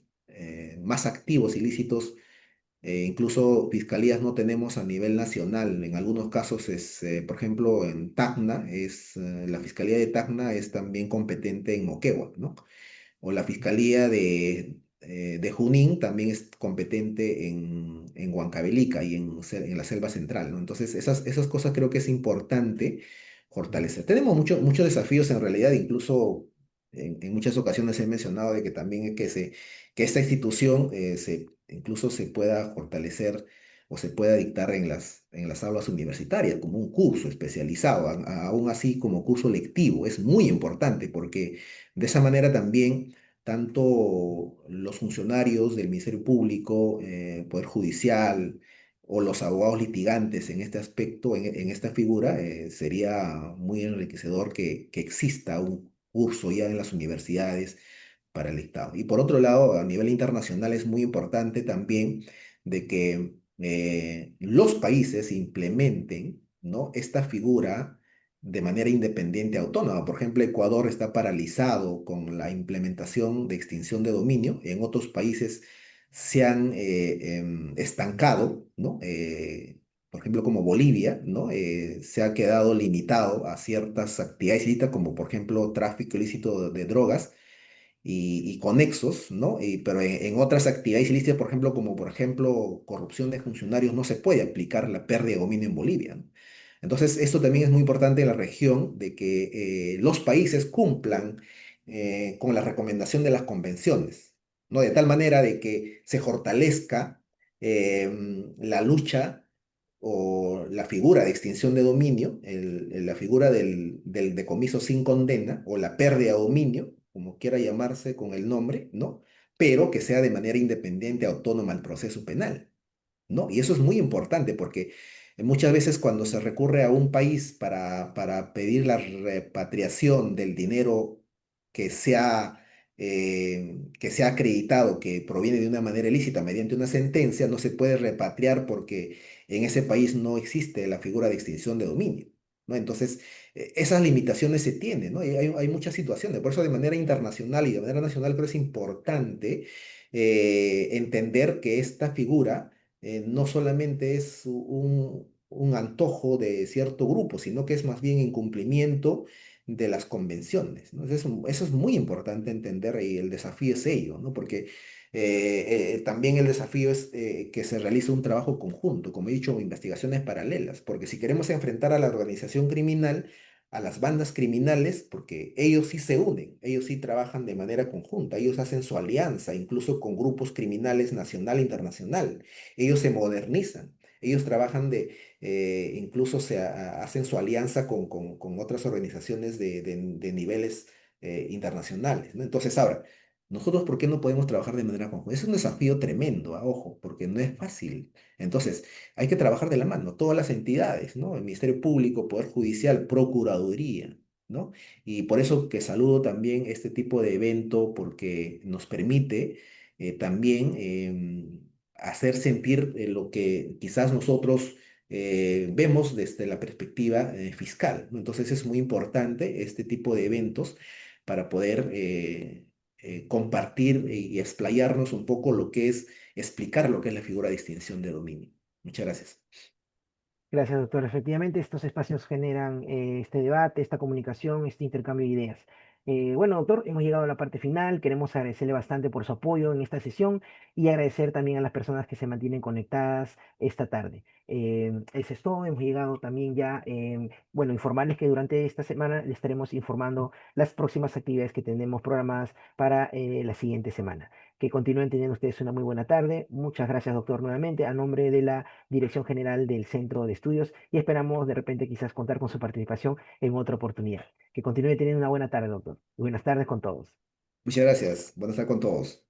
B: más activos, ilícitos Incluso fiscalías no tenemos a nivel nacional. En algunos casos es, por ejemplo, en Tacna, la Fiscalía de Tacna es también competente en Moquegua, ¿no? O la Fiscalía de Junín también es competente en Huancavelica y en la Selva Central, ¿no? Entonces, esas cosas creo que es importante fortalecer. Tenemos muchos desafíos en realidad, incluso en muchas ocasiones he mencionado de que también que esta institución incluso se pueda fortalecer o se pueda dictar en las aulas universitarias como un curso especializado, aún así como curso lectivo. Es muy importante porque de esa manera también tanto los funcionarios del Ministerio Público, Poder Judicial o los abogados litigantes en este aspecto, en esta figura, sería muy enriquecedor que exista un curso ya en las universidades para el Estado. Y por otro lado, a nivel internacional es muy importante también de que los países implementen, ¿no?, esta figura de manera independiente autónoma. Por ejemplo, Ecuador está paralizado con la implementación de extinción de dominio. En otros países se han estancado, ¿no? Por ejemplo, como Bolivia, ¿no? Se ha quedado limitado a ciertas actividades ilícitas, como por ejemplo tráfico ilícito de drogas y conexos, ¿no? Pero en otras actividades ilícitas, por ejemplo, como por ejemplo corrupción de funcionarios, no se puede aplicar la pérdida de dominio en Bolivia, ¿no? Entonces, esto también es muy importante en la región, de que los países cumplan con la recomendación de las convenciones, ¿no? De tal manera de que se fortalezca la lucha o la figura de extinción de dominio, la figura del decomiso sin condena o la pérdida de dominio, como quiera llamarse con el nombre, ¿no? Pero que sea de manera independiente, autónoma al proceso penal, ¿no? Y eso es muy importante porque muchas veces cuando se recurre a un país para pedir la repatriación del dinero que sea acreditado que proviene de una manera ilícita mediante una sentencia, no se puede repatriar porque en ese país no existe la figura de extinción de dominio, ¿no? Entonces, esas limitaciones se tienen, ¿no? Y hay muchas situaciones. Por eso de manera internacional y de manera nacional creo que es importante entender que esta figura no solamente es un antojo de cierto grupo, sino que es más bien incumplimiento de las convenciones, ¿no? Eso es muy importante entender y el desafío es ello, ¿no? Porque también el desafío es que se realice un trabajo conjunto, como he dicho, investigaciones paralelas, porque si queremos enfrentar a la organización criminal, a las bandas criminales, porque ellos sí se unen, ellos sí trabajan de manera conjunta, ellos hacen su alianza, incluso con grupos criminales nacional e internacional, ellos se modernizan, ellos trabajan incluso hacen su alianza con otras organizaciones de niveles internacionales, ¿no? Entonces, ahora, nosotros, ¿por qué no podemos trabajar de manera conjunta? Es un desafío tremendo, ojo, porque no es fácil. Entonces, hay que trabajar de la mano, todas las entidades, ¿no? El Ministerio Público, Poder Judicial, Procuraduría, ¿no? Y por eso que saludo también este tipo de evento, porque nos permite también hacer sentir lo que quizás nosotros vemos desde la perspectiva fiscal, ¿no? Entonces es muy importante este tipo de eventos para poder compartir y explayarnos un poco lo que es, explicar lo que es la figura de extinción de dominio. Muchas gracias.
A: Gracias, doctor. Efectivamente, estos espacios generan este debate, esta comunicación, este intercambio de ideas. Bueno, doctor, hemos llegado a la parte final. Queremos agradecerle bastante por su apoyo en esta sesión y agradecer también a las personas que se mantienen conectadas esta tarde. Eso es todo. Hemos llegado también ya, bueno, informarles que durante esta semana les estaremos informando las próximas actividades que tenemos programadas para la siguiente semana. Que continúen teniendo ustedes una muy buena tarde. Muchas gracias, doctor, nuevamente, a nombre de la Dirección General del Centro de Estudios y esperamos de repente quizás contar con su participación en otra oportunidad. Que continúe teniendo una buena tarde, doctor. Y buenas tardes con todos.
B: Muchas gracias. Buenas tardes con todos.